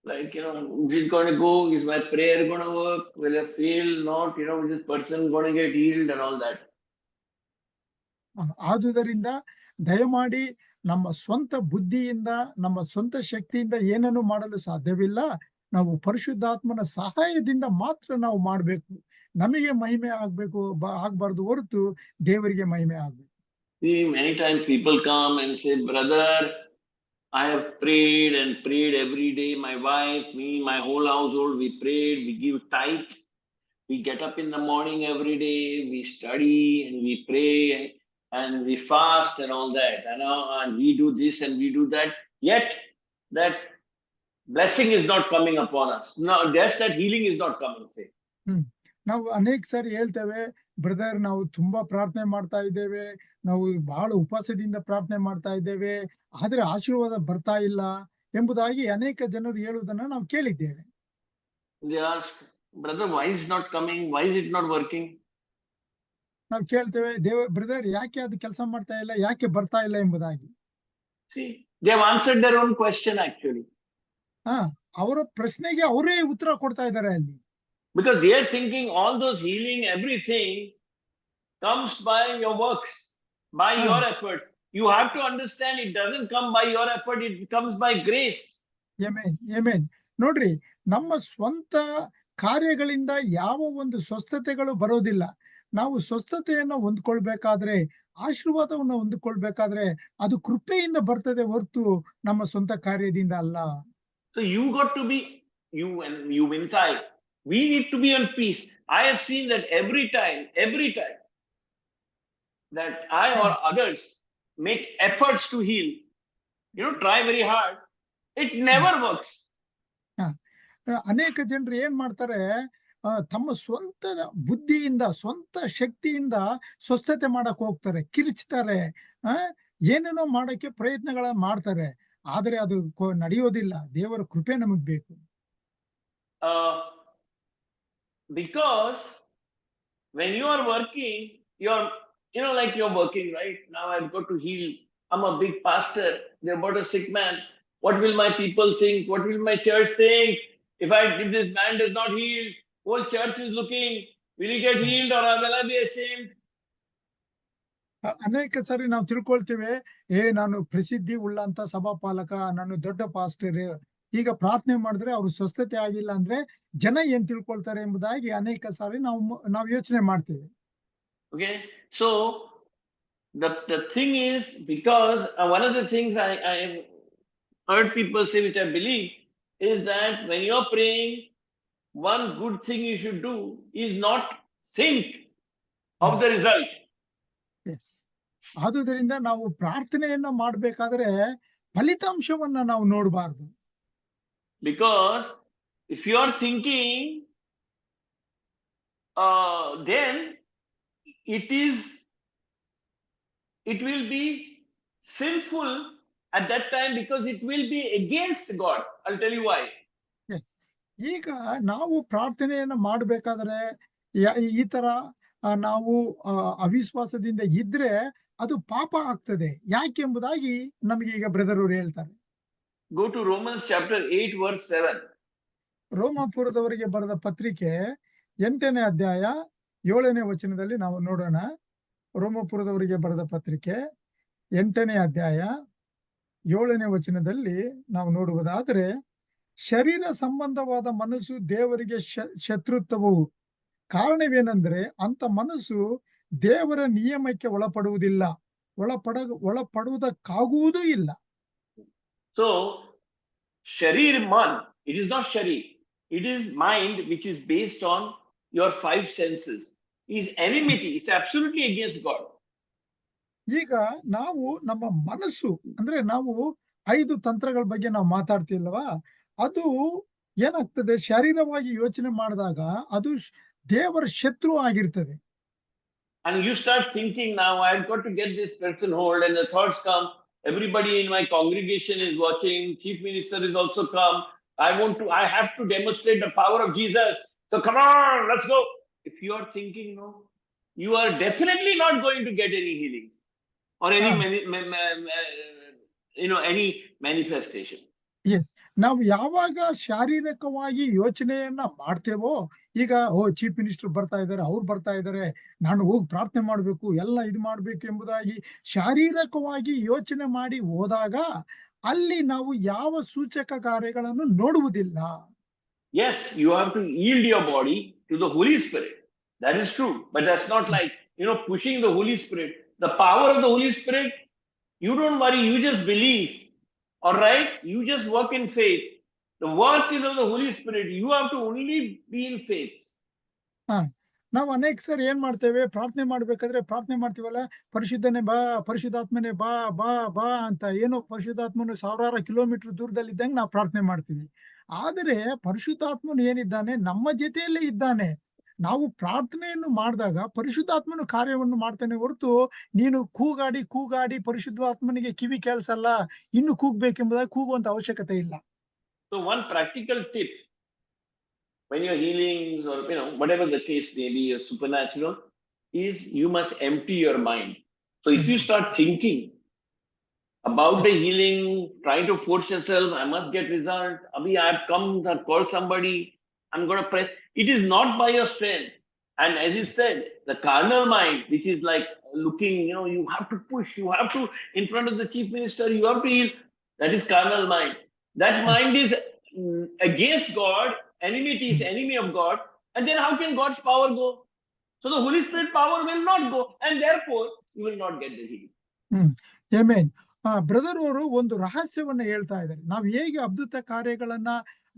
like, is it going to go? Is my prayer going to work? Will I fail? Not, is this person going to get healed and all that? ಆದುದರಿಂದ ದಯಮಾಡಿ ನಮ್ಮ ಸ್ವಂತ ಬುದ್ಧಿಯಿಂದ, ನಮ್ಮ ಸ್ವಂತ ಶಕ್ತಿಯಿಂದ ಏನನ್ನು ಮಾಡಲು ಸಾಧ್ಯವಿಲ್ಲ. ನಾವು ಪರಿಶುದ್ಧಾತ್ಮನ ಸಹಾಯದಿಂದ ಮಾತ್ರ ನಾವು ಮಾಡಬೇಕು. ನಮಗೆ ಮಹಿಮೆ ಆಗ್ಬಾರ್ದು ಹೊರತು ದೇವರಿಗೆ ಮಹಿಮೆ ಆಗ್ಬೇಕು. See, many times people come and say, brother, I have prayed and prayed every day. My wife, me, my whole household, we prayed, we give tithe. We get up in the morning every day, we study and we pray and we fast and all that. And we do this and we do that. Yet that blessing is not coming upon us. No, just that healing is not coming. Say. ನಾವು ಅನೇಕ ಸಾರಿ ಹೇಳ್ತೇವೆ, brother ನಾವು ತುಂಬಾ ಪ್ರಾರ್ಥನೆ ಮಾಡ್ತಾ ಇದ್ದೇವೆ, ನಾವು ಬಹಳ ಉಪವಾಸದಿಂದ ಪ್ರಾರ್ಥನೆ ಮಾಡ್ತಾ ಇದ್ದೇವೆ, ಆದ್ರೆ ಆಶೀರ್ವಾದ ಬರ್ತಾ ಇಲ್ಲ ಎಂಬುದಾಗಿ ಅನೇಕ ಜನರು ಹೇಳುವುದನ್ನ ನಾವು ಕೇಳಿದ್ದೇವೆ. They ask, brother, why is not coming? Why is it not working? ನಾವು ಕೇಳ್ತೇವೆ, ಬ್ರದರ್ ಯಾಕೆ ಅದು ಕೆಲಸ ಮಾಡ್ತಾ ಇಲ್ಲ, ಯಾಕೆ ಬರ್ತಾ ಇಲ್ಲ ಎಂಬುದಾಗಿ. See, they have answered their own question actually. ಅವರ ಪ್ರಶ್ನೆಗೆ ಅವರೇ ಉತ್ತರ ಕೊಡ್ತಾ ಇದ್ದಾರೆ ಅಲ್ಲಿ. Because they are thinking all those healing, everything comes by your works, by your effort. You have to understand it doesn't come by your effort, it comes by grace. Amen. ನೋಡ್ರಿ, ನಮ್ಮ ಸ್ವಂತ ಕಾರ್ಯಗಳಿಂದ ಯಾವ ಒಂದು ಸ್ವಸ್ಥತೆಗಳು ಬರೋದಿಲ್ಲ. ನಾವು ಸ್ವಸ್ಥತೆಯನ್ನ ಹೊಂದ್ಕೊಳ್ಬೇಕಾದ್ರೆ, ಆಶೀರ್ವಾದವನ್ನು ಹೊಂದಿಕೊಳ್ಬೇಕಾದ್ರೆ ಅದು ಕೃಪೆಯಿಂದ ಬರ್ತದೆ ಹೊರತು ನಮ್ಮ ಸ್ವಂತ ಕಾರ್ಯದಿಂದ ಅಲ್ಲ. So you got to be, you inside. We need to be on peace. I have seen that every time that I or others make efforts to heal, try very hard, it never works. ಅನೇಕ ಜನರು ಏನ್ ಮಾಡ್ತಾರೆ, ತಮ್ಮ ಸ್ವಂತ ಬುದ್ಧಿಯಿಂದ, ಸ್ವಂತ ಶಕ್ತಿಯಿಂದ ಸ್ವಸ್ಥತೆ ಮಾಡಕ್ ಹೋಗ್ತಾರೆ, ಕಿರಿಚ್ತಾರೆ, ಏನೇನೋ ಮಾಡಕ್ಕೆ ಪ್ರಯತ್ನಗಳ ಮಾಡ್ತಾರೆ, ಆದ್ರೆ ಅದು ನಡೆಯೋದಿಲ್ಲ. ದೇವರ ಕೃಪೆ ನಮಗ್ ಬೇಕು. Because when you are working, you're like you're working, right? Now I've got to heal. I'm a big pastor. They're about a sick man. What will my people think? What will my church think? If this man does not heal, whole church is looking. Will he get healed or will I be ashamed? ಅನೇಕ ಸಾರಿ ನಾವು ತಿಳ್ಕೊಳ್ತೇವೆ, ನಾನು ಪ್ರಸಿದ್ಧಿ ಉಳ್ಳಂತ ಸಭಾಪಾಲಕ, ನಾನು ದೊಡ್ಡ pastor, ಈಗ ಪ್ರಾರ್ಥನೆ ಮಾಡಿದ್ರೆ ಅವ್ರು ಸ್ವಸ್ಥತೆ ಆಗಿಲ್ಲ ಅಂದ್ರೆ ಜನ ಏನ್ ತಿಳ್ಕೊಳ್ತಾರೆ ಎಂಬುದಾಗಿ ಅನೇಕ ಸಾರಿ ನಾವು ಯೋಚನೆ ಮಾಡ್ತೇವೆ. Okay, so the thing is, because one of the things I heard people say, which I believe, is that when you're praying, one good thing you should do is not think of the result. ಆದುದರಿಂದ ನಾವು ಪ್ರಾರ್ಥನೆಯನ್ನ ಮಾಡಬೇಕಾದ್ರೆ ಫಲಿತಾಂಶವನ್ನ ನಾವು ನೋಡಬಾರದು. Because if you are thinking, then it will be sinful at that time, because it will be against God. I'll tell you why. Yes. ಈಗ ನಾವು ಪ್ರಾರ್ಥನೆಯನ್ನ ಮಾಡಬೇಕಾದ್ರೆ ಈ ತರ ನಾವು ಅವಿಶ್ವಾಸದಿಂದ ಇದ್ರೆ ಅದು ಪಾಪ ಆಗ್ತದೆ. ಯಾಕೆಂಬುದಾಗಿ ನಮಗೆ ಈಗ ಬ್ರದರ್ ಅವರು ಹೇಳ್ತಾರೆ. Go to Romans chapter 8 verse 7. ರೋಮಾಪುರದವರಿಗೆ ಬರೆದ ಪತ್ರಿಕೆ 8ನೇ ಅಧ್ಯಾಯ 7ನೇ ವಚನದಲ್ಲಿ ನಾವು ನೋಡೋಣ. ರೋಮಾಪುರದವರಿಗೆ ಬರೆದ ಪತ್ರಿಕೆ 8ನೇ ಅಧ್ಯಾಯ 7ನೇ ವಚನದಲ್ಲಿ ನಾವು ನೋಡುವುದಾದ್ರೆ, ಶರೀರ ಸಂಬಂಧವಾದ ಮನಸ್ಸು ದೇವರಿಗೆ ಶತ್ರುತ್ವವು. ಕಾರಣವೇನೆಂದರೆ ಅಂತ ಮನಸ್ಸು ದೇವರ ನಿಯಮಕ್ಕೆ ಒಳಪಡುವುದಿಲ್ಲ, ಒಳಪಡುವುದಕ್ಕಾಗುವುದೂ ಇಲ್ಲ. So, sharir man, it is not sharir, it is mind which is based on your five senses, is enmity. It's absolutely against God. ಈಗ ನಾವು ನಮ್ಮ ಮನಸ್ಸು ಅಂದ್ರೆ ನಾವು 5 ತಂತ್ರಗಳ ಬಗ್ಗೆ ನಾವು ಮಾತಾಡ್ತಿಲ್ವಾ? ಅದು ಏನಾಗ್ತದೆ ಶಾರೀರವಾಗಿ ಯೋಚನೆ ಮಾಡಿದಾಗ ಅದು ದೇವರ ಶತ್ರು ಆಗಿರ್ತದೆ. And you start thinking, now I've got to get this person hold, and the thoughts come. Everybody in my congregation is watching. Chief Minister is also come. I have to demonstrate the power of Jesus. So come on, let's go. If you are thinking, no, you are definitely not going to get any healings or any, any manifestation. Yes, ನಾವು ಯಾವಾಗ ಶಾರೀರಿಕವಾಗಿ ಯೋಚನೆಯನ್ನ ಮಾಡ್ತೇವೋ, ಈಗ chief minister ಬರ್ತಾ ಇದ್ದಾರೆ, ಅವ್ರು ಬರ್ತಾ ಇದ್ದಾರೆ, ನಾನು ಹೋಗಿ ಪ್ರಾರ್ಥನೆ ಮಾಡಬೇಕು, ಎಲ್ಲ ಇದು ಮಾಡಬೇಕು ಎಂಬುದಾಗಿ ಶಾರೀರಿಕವಾಗಿ ಯೋಚನೆ ಮಾಡಿ ಹೋದಾಗ ಅಲ್ಲಿ ನಾವು ಯಾವ ಸೂಚಕ ಕಾರ್ಯಗಳನ್ನು ನೋಡುವುದಿಲ್ಲ. Yes, you have to yield your body to the Holy Spirit. That is true. But that's not like, pushing the Holy Spirit. The power of the Holy Spirit, you don't worry, you just believe. All right? You just work in faith. The work is of the Holy Spirit. You have to only be in faith. ನಾವು ಅನೇಕ ಸರಿ ಏನ್ ಮಾಡ್ತೇವೆ, ಪ್ರಾರ್ಥನೆ ಮಾಡ್ಬೇಕಾದ್ರೆ ಪ್ರಾರ್ಥನೆ ಮಾಡ್ತೀವಲ್ಲ, ಪರಿಶುದ್ಧನೇ ಬಾ, ಪರಿಶುದ್ಧಾತ್ಮನೇ ಬಾ ಬಾ ಬಾ ಅಂತ, ಏನೋ ಪರಿಶುದ್ಧಾತ್ಮನು ಸಾವಿರಾರು ಕಿಲೋಮೀಟರ್ ದೂರದಲ್ಲಿ ಇದ್ದಂಗೆ ನಾವು ಪ್ರಾರ್ಥನೆ ಮಾಡ್ತೀವಿ. ಆದರೆ ಪರಿಶುದ್ಧಾತ್ಮನು ಏನಿದ್ದಾನೆ, ನಮ್ಮ ಜೊತೆಯಲ್ಲೇ ಇದ್ದಾನೆ. ನಾವು ಪ್ರಾರ್ಥನೆಯನ್ನು ಮಾಡಿದಾಗ ಪರಿಶುದ್ಧಾತ್ಮನು ಕಾರ್ಯವನ್ನು ಮಾಡ್ತಾನೆ ಹೊರತು, ನೀನು ಕೂಗಾಡಿ ಕೂಗಾಡಿ ಪರಿಶುದ್ಧಾತ್ಮನಿಗೆ ಕಿವಿ ಕೇಳಿಸಲ್ಲ, ಇನ್ನು ಕೂಗ್ಬೇಕೆಂಬುದಾಗಿ ಕೂಗುವಂತ ಅವಶ್ಯಕತೆ ಇಲ್ಲ. So one practical tip when you're healing, or whatever the case may be, or supernatural, is you must empty your mind. So if you start thinking about the healing, trying to force yourself, I must get result, Abhi I have come, I've called somebody, I'm going to press. It is not by your strength. And as you said, the carnal mind, which is like looking, you have to push, you have to, in front of the chief minister, you have to heal. That is carnal mind. That mind is against God. Enmity is enemy of God. And then how can God's power go? So the Holy Spirit power will not go. And therefore, you will not get the healing. Amen. Brother ಅವರು ಒಂದು ರಹಸ್ಯವನ್ನ ಹೇಳ್ತಾ ಇದ್ದಾರೆ. ನಾವು ಹೇಗೆ ಅದ್ಭುತ ಕಾರ್ಯಗಳನ್ನ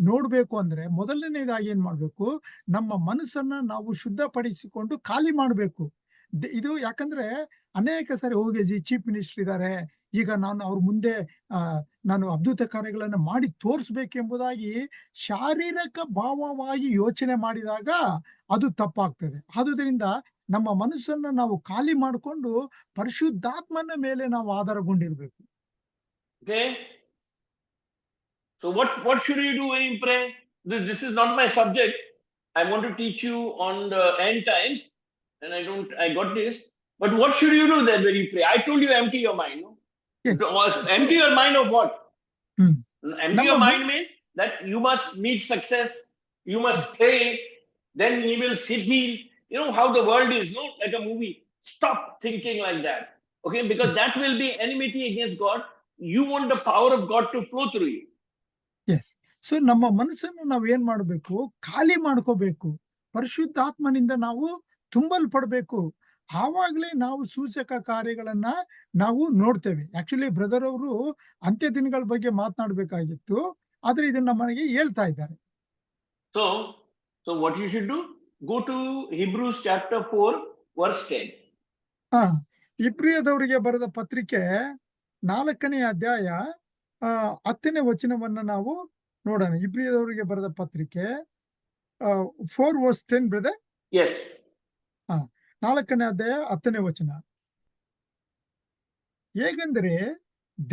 ನೋಡ್ಬೇಕು ಅಂದ್ರೆ, ಮೊದಲನೇದಾಗಿ ಏನ್ ಮಾಡ್ಬೇಕು, ನಮ್ಮ ಮನಸ್ಸನ್ನ ನಾವು ಶುದ್ಧಪಡಿಸಿಕೊಂಡು ಖಾಲಿ ಮಾಡ್ಬೇಕು. ಇದು ಯಾಕಂದ್ರೆ ಅನೇಕ ಸರಿ ಹೋಗಿ ಚೀಫ್ ಮಿನಿಸ್ಟರ್ ಇದ್ದಾರೆ, ಈಗ ನಾನು ಅವ್ರ ಮುಂದೆ ನಾನು ಅದ್ಭುತ ಕಾರ್ಯಗಳನ್ನ ಮಾಡಿ ತೋರಿಸ್ಬೇಕೆಂಬುದಾಗಿ ಶಾರೀರಿಕ ಭಾವವಾಗಿ ಯೋಚನೆ ಮಾಡಿದಾಗ ಅದು ತಪ್ಪಾಗ್ತದೆ. ಆದುದರಿಂದ ನಮ್ಮ ಮನಸ್ಸನ್ನ ನಾವು ಖಾಲಿ ಮಾಡಿಕೊಂಡು ಪರಿಶುದ್ಧಾತ್ಮನ ಮೇಲೆ ನಾವು ಆಧಾರಗೊಂಡಿರ್ಬೇಕು. Okay. So what should you do when you pray? This is not my subject. I want to teach you on the end times, and I got this. But what should you do then when you pray? I told you empty your mind. No? Yes. Empty your mind of what? Empty your mind means that you must need success. You must pray. Then you will heal. You know how the world is, no? Like a movie. Stop thinking like that. Okay? Because that will be enmity against God. You want the power of God to flow through you. Yes. So ನಮ್ಮ ಮನಸ್ಸನ್ನು ನಾವು ಏನ್ ಮಾಡಬೇಕು, ಖಾಲಿ ಮಾಡ್ಕೋಬೇಕು. ಪರಿಶುದ್ಧಾತ್ಮನಿಂದ ನಾವು ತುಂಬಲ್ಪಡ್ಬೇಕು. ಆವಾಗಲೇ ನಾವು ಸೂಚಕ ಕಾರ್ಯಗಳನ್ನ ನಾವು ನೋಡ್ತೇವೆ. ಆಕ್ಚುಲಿ ಬ್ರದರ್ ಅವರು ಅಂತ್ಯ ದಿನಗಳ ಬಗ್ಗೆ ಮಾತನಾಡಬೇಕಾಗಿತ್ತು, ಆದ್ರೆ ಇದನ್ನ ನಮಗೆ ಹೇಳ್ತಾ ಇದ್ದಾರೆ. So what you should do? Go to Hebrews chapter 4 verse 10. ಇಬ್ರಿಯದವರಿಗೆ ಬರೆದ ಪತ್ರಿಕೆ 4ನೇ ಅಧ್ಯಾಯ 10ನೇ ವಚನವನ್ನ ನಾವು ನೋಡೋಣ. ಇಬ್ರಿಯದವರಿಗೆ ಬರೆದ ಪತ್ರಿಕೆ 4 verse 10 ಬ್ರದರ್. Yes. 4ನೇ ಅಧ್ಯಾಯ 10ನೇ ವಚನ. ಹೇಗೆಂದರೆ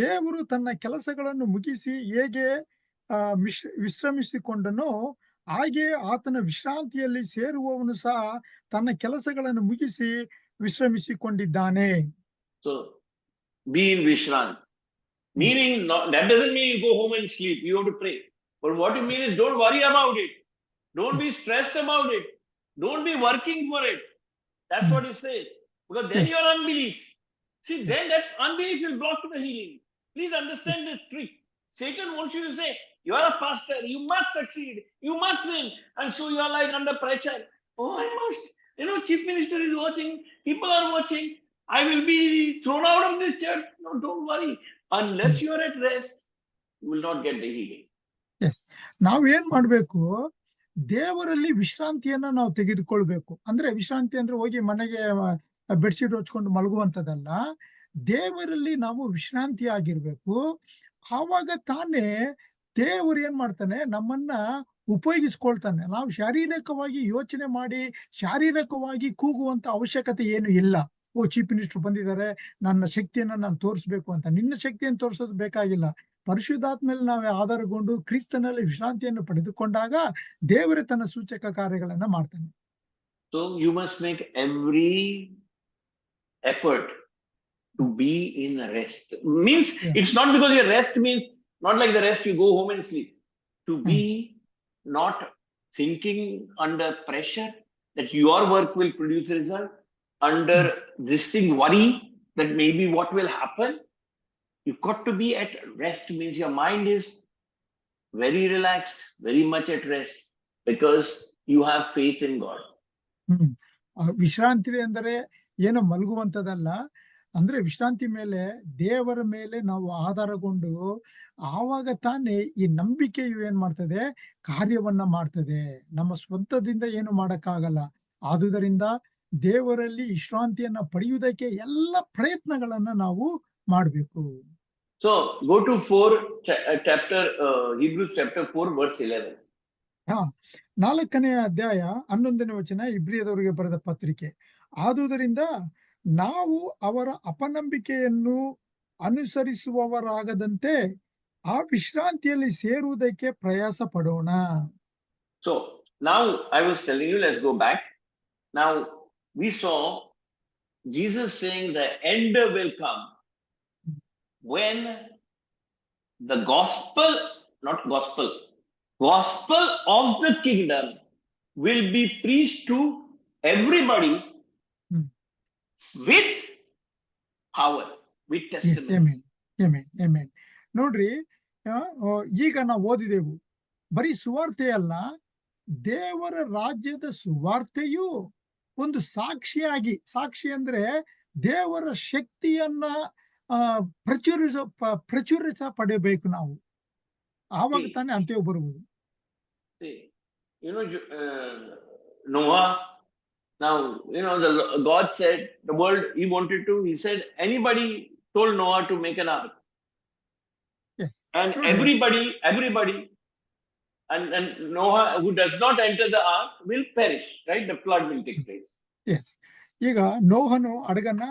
ದೇವರು ತನ್ನ ಕೆಲಸಗಳನ್ನು ಮುಗಿಸಿ ಹೇಗೆ ವಿಶ್ರಮಿಸಿಕೊಂಡನೋ ಹಾಗೆ ಆತನ ವಿಶ್ರಾಂತಿಯಲ್ಲಿ ಸೇರುವವನು ಸಹ ತನ್ನ ಕೆಲಸಗಳನ್ನು ಮುಗಿಸಿ ವಿಶ್ರಮಿಸಿಕೊಂಡಿದ್ದಾನೆ. So be in Vishrant. Meaning, that doesn't mean you go home and sleep. You have to pray. But what you mean is, don't worry about it. Don't be stressed about it. Don't be working for it. That's what it says. Because then your unbelief. See, then that unbelief will block the healing. Please understand this trick. Satan wants you to say, you are a pastor, you must succeed, you must win. And so you are like under pressure. Oh, I must. Chief minister is watching, people are watching. I will be thrown out of this church. No, don't worry. Unless you are at rest, you will not get the healing. Yes. ನಾವೇನ್ ಮಾಡ್ಬೇಕು, ದೇವರಲ್ಲಿ ವಿಶ್ರಾಂತಿಯನ್ನ ನಾವು ತೆಗೆದುಕೊಳ್ಬೇಕು. ಅಂದ್ರೆ ವಿಶ್ರಾಂತಿ ಅಂದ್ರೆ ಹೋಗಿ ಮನೆಗೆ ಬೆಡ್ಶೀಟ್ ಹೊಚ್ಕೊಂಡು ಮಲಗುವಂಥದ್ದಲ್ಲ. ದೇವರಲ್ಲಿ ನಾವು ವಿಶ್ರಾಂತಿ ಆಗಿರ್ಬೇಕು. ಆವಾಗ ತಾನೇ ದೇವರು ಏನ್ ಮಾಡ್ತಾನೆ, ನಮ್ಮನ್ನ ಉಪಯೋಗಿಸ್ಕೊಳ್ತಾನೆ. ನಾವು ಶಾರೀರಿಕವಾಗಿ ಯೋಚನೆ ಮಾಡಿ ಶಾರೀರಿಕವಾಗಿ ಕೂಗುವಂತ ಅವಶ್ಯಕತೆ ಏನು ಇಲ್ಲ. ಓ, ಚೀಫ್ ಮಿನಿಸ್ಟರ್ ಬಂದಿದ್ದಾರೆ, ನನ್ನ ಶಕ್ತಿಯನ್ನ ನಾನು ತೋರಿಸ್ಬೇಕು ಅಂತ. ನಿನ್ನ ಶಕ್ತಿಯನ್ನು ತೋರಿಸೋದು ಬೇಕಾಗಿಲ್ಲ. ಪರಿಶುದ್ಧಾತ್ಮೇಲೆ ನಾವು ಆಧಾರಗೊಂಡು ಕ್ರಿಸ್ತನಲ್ಲಿ ವಿಶ್ರಾಂತಿಯನ್ನು ಪಡೆದುಕೊಂಡಾಗ ದೇವರೇ ತನ್ನ ಸೂಚಕ ಕಾರ್ಯಗಳನ್ನ ಮಾಡ್ತಾನೆ. So you must make every effort to be in rest. Means Yeah. it's not because your rest means not like the rest you go home and sleep. To be not thinking under pressure that your work will produce a result, under this thing worry that maybe what will happen. You got to be at rest, means your mind is very relaxed, very much at rest, because you have faith in God. ವಿಶ್ರಾಂತಿ ಅಂದರೆ ಏನೋ ಮಲಗುವಂಥದ್ದಲ್ಲ. ಅಂದ್ರೆ ವಿಶ್ರಾಂತಿ ಮೇಲೆ ದೇವರ ಮೇಲೆ ನಾವು ಆಧಾರಗೊಂಡು ಆವಾಗ ತಾನೇ ಈ ನಂಬಿಕೆಯು ಏನ್ ಮಾಡ್ತದೆ, ಕಾರ್ಯವನ್ನ ಮಾಡ್ತದೆ. ನಮ್ಮ ಸ್ವಂತದಿಂದ ಏನು ಮಾಡಕ್ಕಾಗಲ್ಲ. ಆದುದರಿಂದ ದೇವರಲ್ಲಿ ವಿಶ್ರಾಂತಿಯನ್ನ ಪಡೆಯುವುದಕ್ಕೆ ಎಲ್ಲ ಪ್ರಯತ್ನಗಳನ್ನ ನಾವು ಮಾಡಬೇಕು. So go to Hebrews chapter 4 verse 11. 4ನೇ ಅಧ್ಯಾಯ 11ನೇ ವಚನ, ಇಬ್ರಿಯದವರಿಗೆ ಬರೆದ ಪತ್ರಿಕೆ. ಆದುದರಿಂದ ನಾವು ಅವರ ಅಪನಂಬಿಕೆಯನ್ನು ಅನುಸರಿಸುವವರಾಗದಂತೆ ಆ ವಿಶ್ರಾಂತಿಯಲ್ಲಿ ಸೇರುವುದಕ್ಕೆ ಪ್ರಯಾಸ ಪಡೋಣ. So now I was telling you, let's go back. Now we saw Jesus saying the end will come when the gospel of the kingdom will be preached to everybody with power, with testimony. Amen. ನೋಡ್ರಿ, ಈಗ ನಾವು ಓದಿದೆವು, ಬರೀ ಸುವಾರ್ತೆ ಅಲ್ಲ, ದೇವರ ರಾಜ್ಯದ ಸುವಾರ್ತೆಯು ಒಂದು ಸಾಕ್ಷಿ ಅಂದ್ರೆ ದೇವರ ಶಕ್ತಿಯನ್ನ ಪ್ರಚುರಿಸ ಪಡೆಯಬೇಕು ನಾವು. ಆವಾಗ ತಾನೇ ಅಂತ್ಯ ಬರುವುದು. Noah, now God said the world he wanted to, he said anybody told Noah to make an ark. Yes. And everybody and Noah who does not enter the ark will perish, right? The flood will take place. Yes. ಈಗ ನೋಹನು ಹಡಗನ್ನ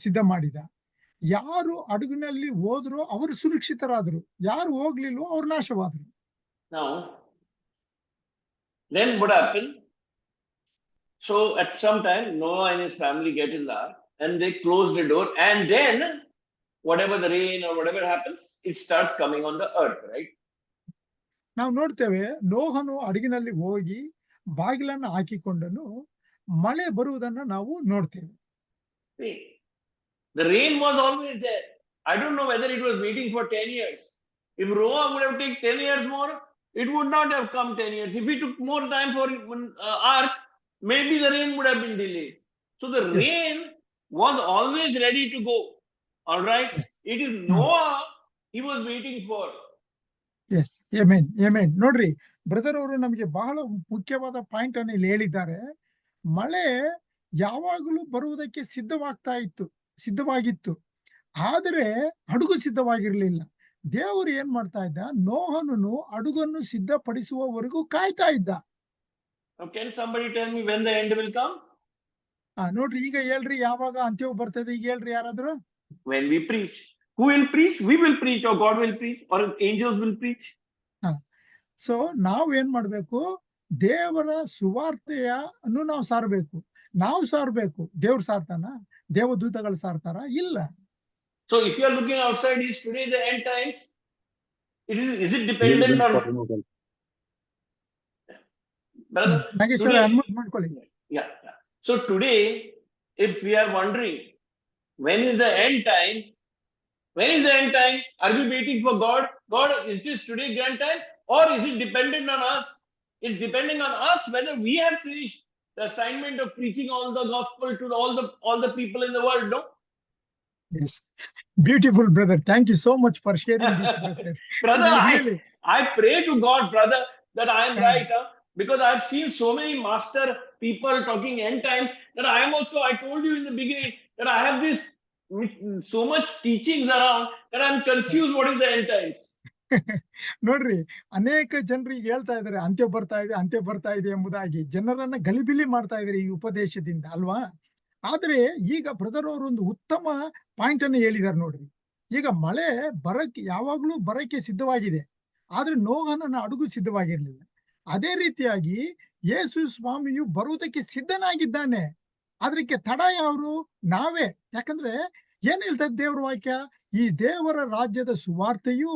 ಸಿದ್ಧ ಮಾಡಿದ. ಯಾರು ಹಡಗಿನಲ್ಲಿ ಹೋದ್ರೋ ಅವರು ಸುರಕ್ಷಿತರಾದರು, ಯಾರು ಹೋಗ್ಲಿಲ್ವೋ ಅವ್ರು ನಾಶವಾದರು. Now then what happened? So at some time Noah and his family get in the ark and they close the door, and then whatever the rain or whatever happens, it starts coming on the earth, right? ನಾವು ನೋಡ್ತೇವೆ, ನೋಹನು ಹಡಗಿನಲ್ಲಿ ಹೋಗಿ ಬಾಗಿಲನ್ನ ಹಾಕಿಕೊಂಡನು, ಮಳೆ ಬರುವುದನ್ನ ನಾವು ನೋಡ್ತೇವೆ. The rain was always there. I don't know whether it was waiting for 10 years. If Noah would have taken 10 years more, it would not have come 10 years. If he took more time for ark, maybe the rain would have been delayed. So the rain was always ready to go. All right? It is Noah he was waiting for. Yes. Amen. ನೋಡ್ರಿ, brother ಅವರು ನಮಗೆ ಬಹಳ ಮುಖ್ಯವಾದ point ಅನ್ನು ಇಲ್ಲಿ ಹೇಳಿದ್ದಾರೆ. ಮಳೆ ಯಾವಾಗಲೂ ಬರುವುದಕ್ಕೆ ಸಿದ್ಧವಾಗಿತ್ತು, ಆದರೆ ಹಡಗು ಸಿದ್ಧವಾಗಿರ್ಲಿಲ್ಲ. ದೇವರು ಏನ್ ಮಾಡ್ತಾ ಇದ್ದ, ನೋಹನನ್ನು ಹಡಗನ್ನು ಸಿದ್ಧಪಡಿಸುವವರೆಗೂ ಕಾಯ್ತಾ ಇದ್ದ. Can somebody tell me when the end will come? ನೋಡ್ರಿ, ಈಗ ಹೇಳ್ರಿ ಯಾವಾಗ ಅಂತ್ಯವು ಬರ್ತದೆ, ಈಗ ಹೇಳ್ರಿ ಯಾರಾದ್ರೂ. When we preach. Who will preach? We will preach, or God will preach, or angels will preach. So ನಾವು ಏನ್ ಮಾಡ್ಬೇಕು, ದೇವರ ಸುವಾರ್ತೆಯನ್ನು ನಾವು ಸಾರಬೇಕು. ನಾವು ಸಾರಬೇಕು. ದೇವ್ರು ಸಾರ್ತಾನ? ದೇವದೂತಗಳು ಸಾರ್ತಾರ? ಇಲ್ಲ. So if you are looking outside, is today the end times? Is it dependent on brother? Nageshwara unmute ಮಾಡ್ಕೊಳ್ಳಿ. Yeah. So today, if we are wondering when is the end time, are we waiting for God? God, is this today grand time, or is it dependent on us? It's depending on us whether we have finished the assignment of preaching all the gospel to all the people in the world. No. Yes, beautiful brother. Thank you so much for sharing this, brother. Brother, I pray to God, brother, that I am right. Because I've seen so many master people talking end times that I am also, I told you in the beginning that I have this so much teachings around that I'm confused what is the end times. ನೋಡ್ರಿ, ಅನೇಕ ಜನರಿಗೆ ಹೇಳ್ತಾ ಇದಾರೆ ಅಂತ್ಯ ಬರ್ತಾ ಇದೆ ಎಂಬುದಾಗಿ ಜನರನ್ನ ಗಲಿಬಿಲಿ ಮಾಡ್ತಾ ಇದಾರೆ ಈ ಉಪದೇಶದಿಂದ, ಅಲ್ವಾ? ಆದ್ರೆ ಈಗ ಬ್ರದರ್ ಅವರು ಒಂದು ಉತ್ತಮ ಪಾಯಿಂಟ್ ಅನ್ನು ಹೇಳಿದಾರೆ ನೋಡ್ರಿ. ಈಗ ಮಳೆ ಯಾವಾಗ್ಲೂ ಬರಕ್ಕೆ ಸಿದ್ಧವಾಗಿದೆ, ಆದ್ರೆ ನೋಹನ ಹಡಗು ಸಿದ್ಧವಾಗಿರ್ಲಿಲ್ಲ. ಅದೇ ರೀತಿಯಾಗಿ ಯೇಸು ಸ್ವಾಮಿಯು ಬರುವುದಕ್ಕೆ ಸಿದ್ಧನಾಗಿದ್ದಾನೆ. ಅದಕ್ಕೆ ತಡ ಯಾರು? ನಾವೇ. ಯಾಕಂದ್ರೆ ಏನ್ ಹೇಳ್ತದೆ ದೇವರ ವಾಕ್ಯ? ಈ ದೇವರ ರಾಜ್ಯದ ಸುವಾರ್ತೆಯು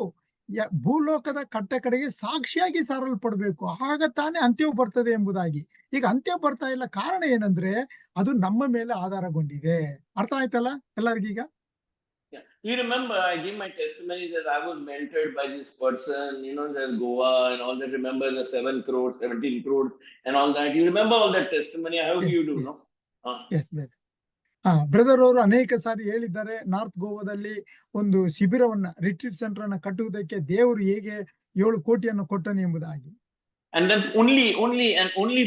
ಭೂಲೋಕದ ಕಡೆಗೆ ಸಾಕ್ಷಿಯಾಗಿ ಸಾರಲ್ಪಡ್ಬೇಕು, ಆಗ ತಾನೇ ಅಂತ್ಯವು ಬರ್ತದೆ ಎಂಬುದಾಗಿ. ಈಗ ಅಂತ್ಯ ಬರ್ತಾ ಇಲ್ಲ, ಕಾರಣ ಏನಂದ್ರೆ ಅದು ನಮ್ಮ ಮೇಲೆ ಆಧಾರಗೊಂಡಿದೆ. ಅರ್ಥ ಆಯ್ತಲ್ಲ ಎಲ್ಲರಿಗೀಗ? Yeah. You remember, I gave my testimony that I was mentored by this person, the Goa and all that. Remember the 7 crores, 17 crores and all that. You remember all that testimony? I hope you do, no? Yes, brother. Brother ಅವರು ಅನೇಕ ಸಾರಿ ಹೇಳಿದ್ದಾರೆ, north ಗೋವಾದಲ್ಲಿ ಒಂದು ಶಿಬಿರವನ್ನ, retreat centre ಅನ್ನ ಕಟ್ಟುವುದಕ್ಕೆ ದೇವರು ಹೇಗೆ 7 ಕೋಟಿಯನ್ನು ಕೊಟ್ಟನು ಎಂಬುದಾಗಿ. And then only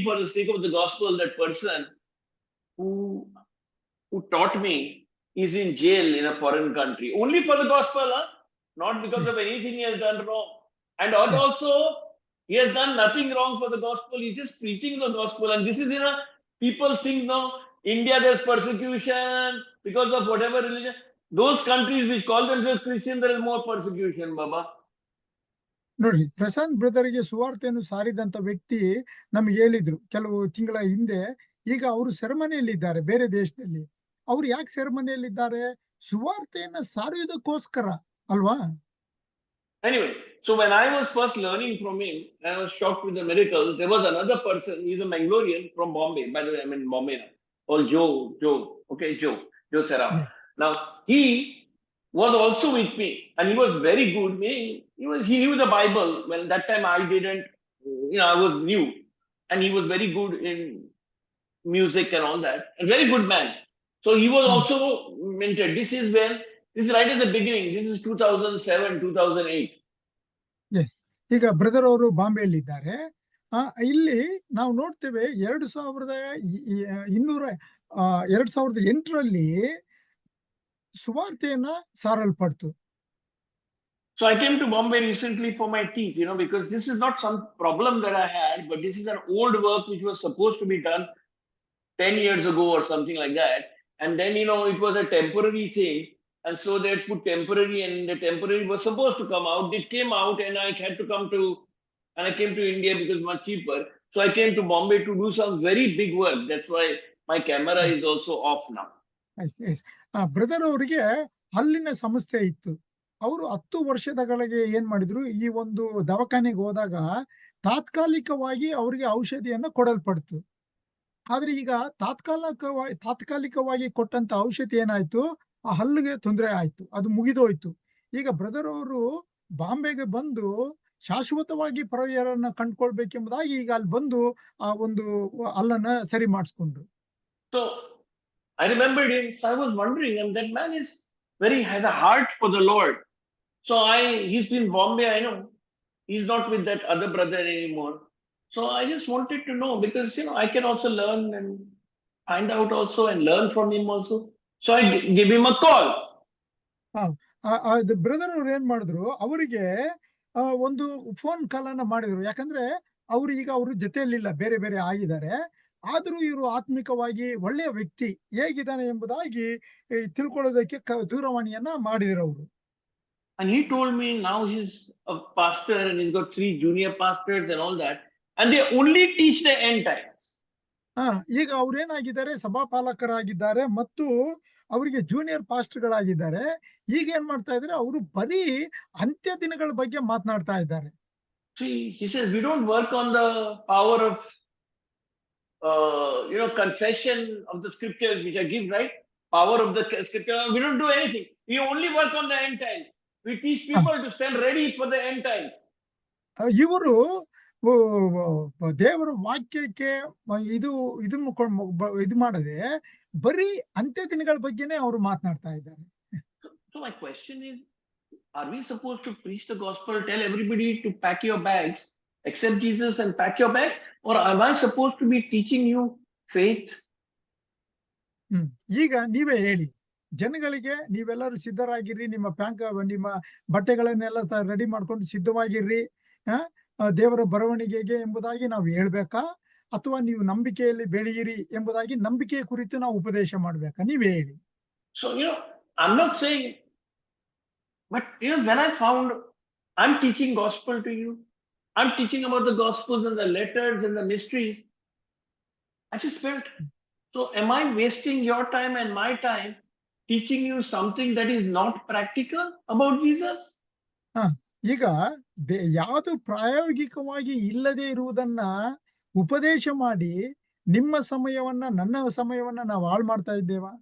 for the sake of the gospel, that person who taught me is in jail in a foreign country. Only for the gospel, not because of anything he has done wrong. And also, he has done nothing wrong for the gospel. He's just preaching the gospel. And this is, people think now, India there's persecution because of whatever religion. Those countries which call themselves Christian, there is more persecution, Baba. ನೋಡ್ರಿ, ಪ್ರಶಾಂತ್ ಬ್ರದರ್ಗೆ ಸುವಾರ್ತೆಯನ್ನು ಸಾರಿದಂತ ವ್ಯಕ್ತಿ ನಮ್ಗೆ ಹೇಳಿದ್ರು ಕೆಲವು ತಿಂಗಳ ಹಿಂದೆ. ಈಗ ಅವರು ಸೆರೆಮನೆಯಲ್ಲಿದ್ದಾರೆ ಬೇರೆ ದೇಶದಲ್ಲಿ. ಅವ್ರು ಯಾಕೆ ಸೆರೆಮನೆಯಲ್ಲಿದ್ದಾರೆ? ಸುವಾರ್ತೆಯನ್ನ ಸಾರುವುದಕ್ಕೋಸ್ಕರ, ಅಲ್ವಾ? Anyway, so when I was first learning from him, I was shocked with the miracles. There was another person, he's a Mangalorean from Bombay. By the way, I'm in Bombay now. Called Joe Saraf. Now, he was also with me, and he was very good. He knew the Bible. Well, that time I didn't, I was new, and he was very good in music and all that. A very good man. So he was also mentored. This is right at the beginning. This is 2007, 2008. Yes. ಈಗ brother ಅವರು ಬಾಂಬೆಯಲ್ಲಿ ಇದ್ದಾರೆ. ಇಲ್ಲಿ ನಾವು ನೋಡ್ತೇವೆ 2008ರಲ್ಲಿ ಸುವಾರ್ತೆಯನ್ನ ಸಾರಲ್ಪಡ್ತು. So I came to Bombay recently for my teeth, because this is not some problem that I had, but this is an old work which was supposed to be done 10 years ago or something like that. And then, it was a temporary thing. And so they put temporary, and the temporary was supposed to come out. It came out, and I had to I came to India because it's much cheaper. So I came to Bombay to do some very big work. That's why my camera is also off now. Brother ಅವರಿಗೆ ಹಲ್ಲಿನ ಸಮಸ್ಯೆ ಇತ್ತು. ಅವರು 10 ವರ್ಷದಗಳಿಗೆ ಏನ್ ಮಾಡಿದ್ರು, ಈ ಒಂದು ದವಾಖಾನೆಗೆ ಹೋದಾಗ ತಾತ್ಕಾಲಿಕವಾಗಿ ಅವರಿಗೆ ಔಷಧಿಯನ್ನ ಕೊಡಲ್ಪಡ್ತು. ಆದ್ರೆ ಈಗ ತಾತ್ಕಾಲಿಕವಾಗಿ ಕೊಟ್ಟಂತ ಔಷಧಿ ಏನಾಯ್ತು, ಆ ಹಲ್ಲಿಗೆ ತೊಂದರೆ ಆಯ್ತು, ಅದು ಮುಗಿದೋಯ್ತು. ಈಗ ಬ್ರದರ್ ಅವರು ಬಾಂಬೆಗೆ ಬಂದು ಶಾಶ್ವತವಾಗಿ ಪರಿಹಾರನ್ನ ಕಂಡುಕೊಳ್ಬೇಕೆಂಬುದಾಗಿ ಈಗ ಅಲ್ಲಿ ಬಂದು ಆ ಒಂದು ಹಲ್ಲನ್ನ ಸರಿ ಮಾಡಿಸ್ಕೊಂಡ್ರು. So I remembered him. So I was wondering, and that man has a heart for the Lord. So he's been Bombay, I know. He's not with that other brother anymore. So I just wanted to know, because, I can also learn and find out also and learn from him also. So I gave him a call. Brother ಅವ್ರು ಏನ್ ಮಾಡಿದ್ರು, ಅವರಿಗೆ ಒಂದು phone call ಅನ್ನ ಮಾಡಿದ್ರು. ಯಾಕಂದ್ರೆ ಅವ್ರ ಜೊತೆಯಲ್ಲಿಲ್ಲ, ಬೇರೆ ಬೇರೆ ಆಗಿದ್ದಾರೆ. ಆದ್ರೂ ಇವರು ಆತ್ಮಿಕವಾಗಿ ಒಳ್ಳೆಯ ವ್ಯಕ್ತಿ ಹೇಗಿದ್ದಾನೆ ಎಂಬುದಾಗಿ ತಿಳ್ಕೊಳ್ಳೋದಕ್ಕೆ ದೂರವಾಣಿಯನ್ನ ಮಾಡಿದ್ರು ಅವರು. And he told me now he's a pastor and he's got 3 junior pastors and all that. And they only teach the end times. ಈಗ ಅವ್ರೇನಾಗಿದ್ದಾರೆ, ಸಭಾಪಾಲಕರಾಗಿದ್ದಾರೆ ಮತ್ತು ಅವರಿಗೆ ಜೂನಿಯರ್ ಪಾಸ್ಟರ್ಗಳಾಗಿದ್ದಾರೆ. ಈಗ ಏನ್ ಮಾಡ್ತಾ ಇದ್ದಾರೆ, ಅವರು ಬರೀ ಅಂತ್ಯ ದಿನಗಳ ಬಗ್ಗೆ ಮಾತನಾಡ್ತಾ ಇದ್ದಾರೆ. See, he says we don't work on the power of confession of the scriptures which I give, right? Power of the scripture. We don't do anything. We only work on the end times. We teach people to stand ready for the end times. ಇವರು ದೇವರ ವಾಕ್ಯಕ್ಕೆ ಇದು ಮಾಡದೆ ಬರೀ ಅಂತ್ಯ ದಿನಗಳ ಬಗ್ಗೆನೇ ಅವರು ಮಾತನಾಡ್ತಾ ಇದ್ದಾರೆ. So my question is, are we supposed to preach the gospel, tell everybody to pack your bags accept Jesus and pack your bags? Or am I supposed to be teaching you faith? ಈಗ ನೀವೇ ಹೇಳಿ, ಜನಗಳಿಗೆ ನೀವೆಲ್ಲರೂ ಸಿದ್ಧರಾಗಿರ್ರಿ, ನಿಮ್ಮ ನಿಮ್ಮ ಬಟ್ಟೆಗಳನ್ನೆಲ್ಲ ready ಮಾಡ್ಕೊಂಡು ಸಿದ್ಧವಾಗಿರ್ರಿ, ದೇವರ ಬರವಣಿಗೆಗೆ ಎಂಬುದಾಗಿ ನಾವು ಹೇಳ್ಬೇಕಾ, ಅಥವಾ ನೀವು ನಂಬಿಕೆಯಲ್ಲಿ ಬೆಳೆಯಿರಿ ಎಂಬುದಾಗಿ ನಂಬಿಕೆಯ ಕುರಿತು ನಾವು ಉಪದೇಶ ಮಾಡ್ಬೇಕಾ? ನೀವೇ ಹೇಳಿ. So, I'm not saying, but when I found I'm teaching gospel to you, I'm teaching about the gospels and the letters and the mysteries, I just felt, so am I wasting your time and my time teaching you something that is not practical about Jesus? ಈಗ ಯಾವುದು ಪ್ರಾಯೋಗಿಕವಾಗಿ ಇಲ್ಲದೆ ಇರುವುದನ್ನ ಉಪದೇಶ ಮಾಡಿ ನಿಮ್ಮ ಸಮಯವನ್ನ, ನನ್ನ ಸಮಯವನ್ನ ನಾವು ಹಾಳು ಮಾಡ್ತಾ ಇದ್ದೇವಾ?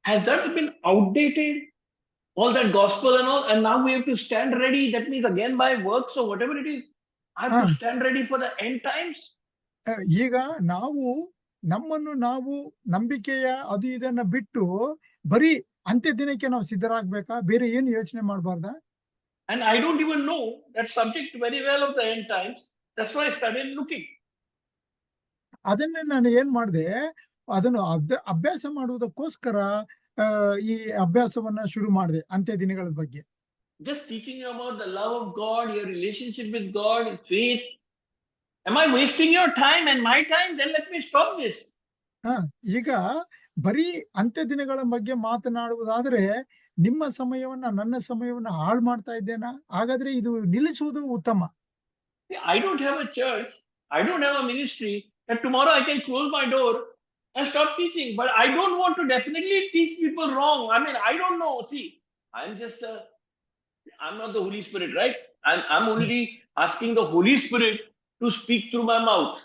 Has that been outdated? All that gospel and all, and now we have to stand ready. That means again by works or whatever it is, I have to stand ready for the end times. ಈಗ ನಾವು ನಮ್ಮನ್ನು ನಾವು ನಂಬಿಕೆಯ ಅದು ಇದನ್ನ ಬಿಟ್ಟು ಬರೀ ಅಂತ್ಯ ದಿನಕ್ಕೆ ನಾವು ಸಿದ್ಧರಾಗ್ಬೇಕಾ? ಬೇರೆ ಏನು ಯೋಚನೆ ಮಾಡಬಾರ್ದಾ? And I don't even know that subject very well of the end times. That's why I started looking. ಅದನ್ನೇ ನಾನು ಏನ್ ಮಾಡಿದೆ, ಅದನ್ನು ಅಭ್ಯಾಸ ಮಾಡುವುದಕ್ಕೋಸ್ಕರ ಈ ಅಭ್ಯಾಸವನ್ನ ಶುರು ಮಾಡಿದೆ ಅಂತ್ಯ ದಿನಗಳ ಬಗ್ಗೆ. Just teaching you about the love of God, your relationship with God, faith. Am I wasting your time and my time? Then let me stop this. ಈಗ ಬರೀ ಅಂತ್ಯ ದಿನಗಳ ಬಗ್ಗೆ ಮಾತನಾಡುವುದಾದ್ರೆ ನಿಮ್ಮ ಸಮಯವನ್ನ, ನನ್ನ ಸಮಯವನ್ನ ಹಾಳು ಮಾಡ್ತಾ ಇದ್ದೇನಾ? ಹಾಗಾದ್ರೆ ಇದು ನಿಲ್ಲಿಸುವುದು ಉತ್ತಮ. I don't have a church, I don't have a ministry that tomorrow I can close my door and stop teaching. But I don't want to definitely teach people wrong. I mean, I don't know. See, I'm not the Holy Spirit, right? I'm only asking the Holy Spirit to speak through my mouth.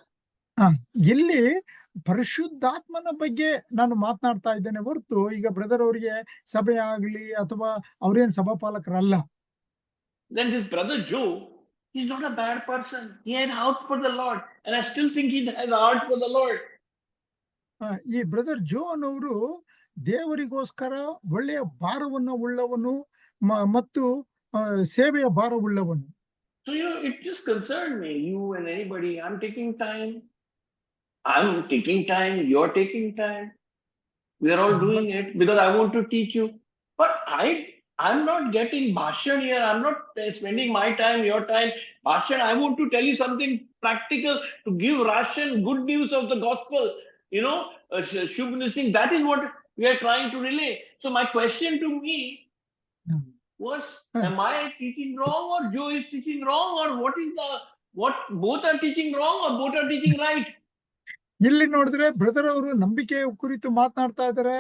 ಇಲ್ಲಿ ಪರಿಶುದ್ಧಾತ್ಮನ ಬಗ್ಗೆ ನಾನು ಮಾತನಾಡ್ತಾ ಇದ್ದೇನೆ ಹೊರತು ಈಗ brother ಅವರಿಗೆ ಸಭೆ ಆಗ್ಲಿ ಅಥವಾ ಅವ್ರೇನ್ ಸಭಾಪಾಲಕರಲ್ಲ. Then this brother Joe, he's not a bad person. He had heart for the Lord, and I still think he has heart for the Lord. ಈ ಬ್ರದರ್ ಜೋ ಅನ್ನೋರು ದೇವರಿಗೋಸ್ಕರ ಒಳ್ಳೆಯ ಭಾರವನ್ನು ಉಳ್ಳವನು ಮತ್ತು ಸೇವೆಯ ಭಾರವುಳ್ಳವನು. So it just concerned me, you and anybody. I'm taking time, you're taking time, we are all doing it because I want to teach you. But I'm not getting bhashan here. I'm not spending my time, your time, bhashan. I want to tell you something practical, to give ration, good news of the gospel, Shubh Nising. That is what we are trying to relay. So my question to me was, am I teaching wrong, or Joe is teaching wrong, or what both are teaching wrong or both are teaching right? ಇಲ್ಲಿ ನೋಡಿದ್ರೆ brother ಅವರು ನಂಬಿಕೆ ಕುರಿತು ಮಾತನಾಡ್ತಾ ಇದ್ದಾರೆ,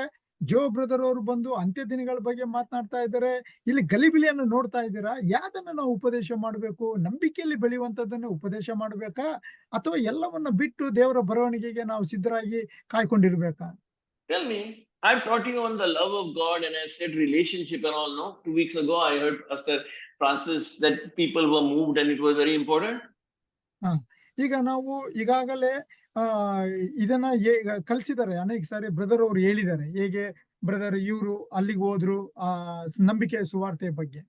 ಜೋ brother ಅವರು ಬಂದು ಅಂತ್ಯ ದಿನಗಳ ಬಗ್ಗೆ ಮಾತನಾಡ್ತಾ ಇದ್ದಾರೆ. ಇಲ್ಲಿ ಗಲಿಬಿಲಿಯನ್ನು ನೋಡ್ತಾ ಇದ್ದೀರಾ? ಯಾವ್ದನ್ನ ನಾವು ಉಪದೇಶ ಮಾಡಬೇಕು? ನಂಬಿಕೆಯಲ್ಲಿ ಬೆಳೆಯುವಂತದ್ದನ್ನ ಉಪದೇಶ ಮಾಡಬೇಕಾ, ಅಥವಾ ಎಲ್ಲವನ್ನ ಬಿಟ್ಟು ದೇವರ ಬರವಣಿಗೆಗೆ ನಾವು ಸಿದ್ಧರಾಗಿ ಕಾಯ್ಕೊಂಡಿರ್ಬೇಕಾ? Tell me. I've taught you on the love of God, and I've said relationship and all. No, 2 weeks ago I heard Pastor Francis that people were moved and it was very important. ಈಗ ನಾವು ಈಗಾಗಲೇ ಇದನ್ನ ಕಳಿಸಿದ್ದಾರೆ, ಅನೇಕ sorry brother ಅವರು ಹೇಳಿದ್ದಾರೆ. ಹೇಗೆ brother ಇವರು ಅಲ್ಲಿಗೆ ಹೋದ್ರು ನಂಬಿಕೆಯ ಸುವಾರ್ತೆಯ ಬಗ್ಗೆ.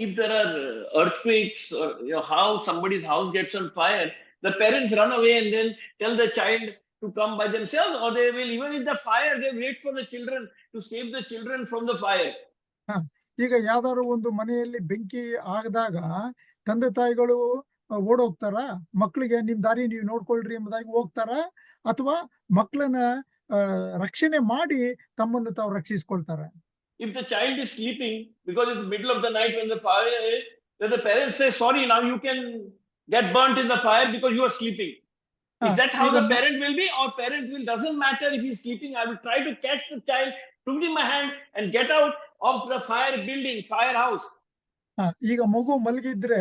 If there are earthquakes or how somebody's house gets on fire, the parents run away and then tell the child to come by themselves, or they will, even in the fire, they wait for the children to save the children from the fire. ಈಗ ಯಾವ್ದಾದ್ರು ಒಂದು ಮನೆಯಲ್ಲಿ ಬೆಂಕಿ ಆಗದಾಗ ತಂದೆ ತಾಯಿಗಳು ಓಡೋಗ್ತಾರ, ಮಕ್ಕಳಿಗೆ ನಿಮ್ ದಾರಿ ನೀವು ನೋಡ್ಕೊಳ್ರಿ ಎಂಬುದಾಗಿ ಹೋಗ್ತಾರ, ಅಥವಾ ಮಕ್ಕಳನ್ನ ರಕ್ಷಣೆ ಮಾಡಿ ತಮ್ಮನ್ನು ತಾವು ರಕ್ಷಿಸ್ಕೊಳ್ತಾರ? If the child is sleeping because it's middle of the night when the fire is, then the parents say, sorry, now you can get burnt in the fire because you are sleeping. Is that how the parent will be? Or parent will, doesn't matter if he's sleeping, I will try to catch the child, put him in my hand and get out of the fire building, fire house. ಈಗ ಮಗು ಮಲಗಿದ್ರೆ,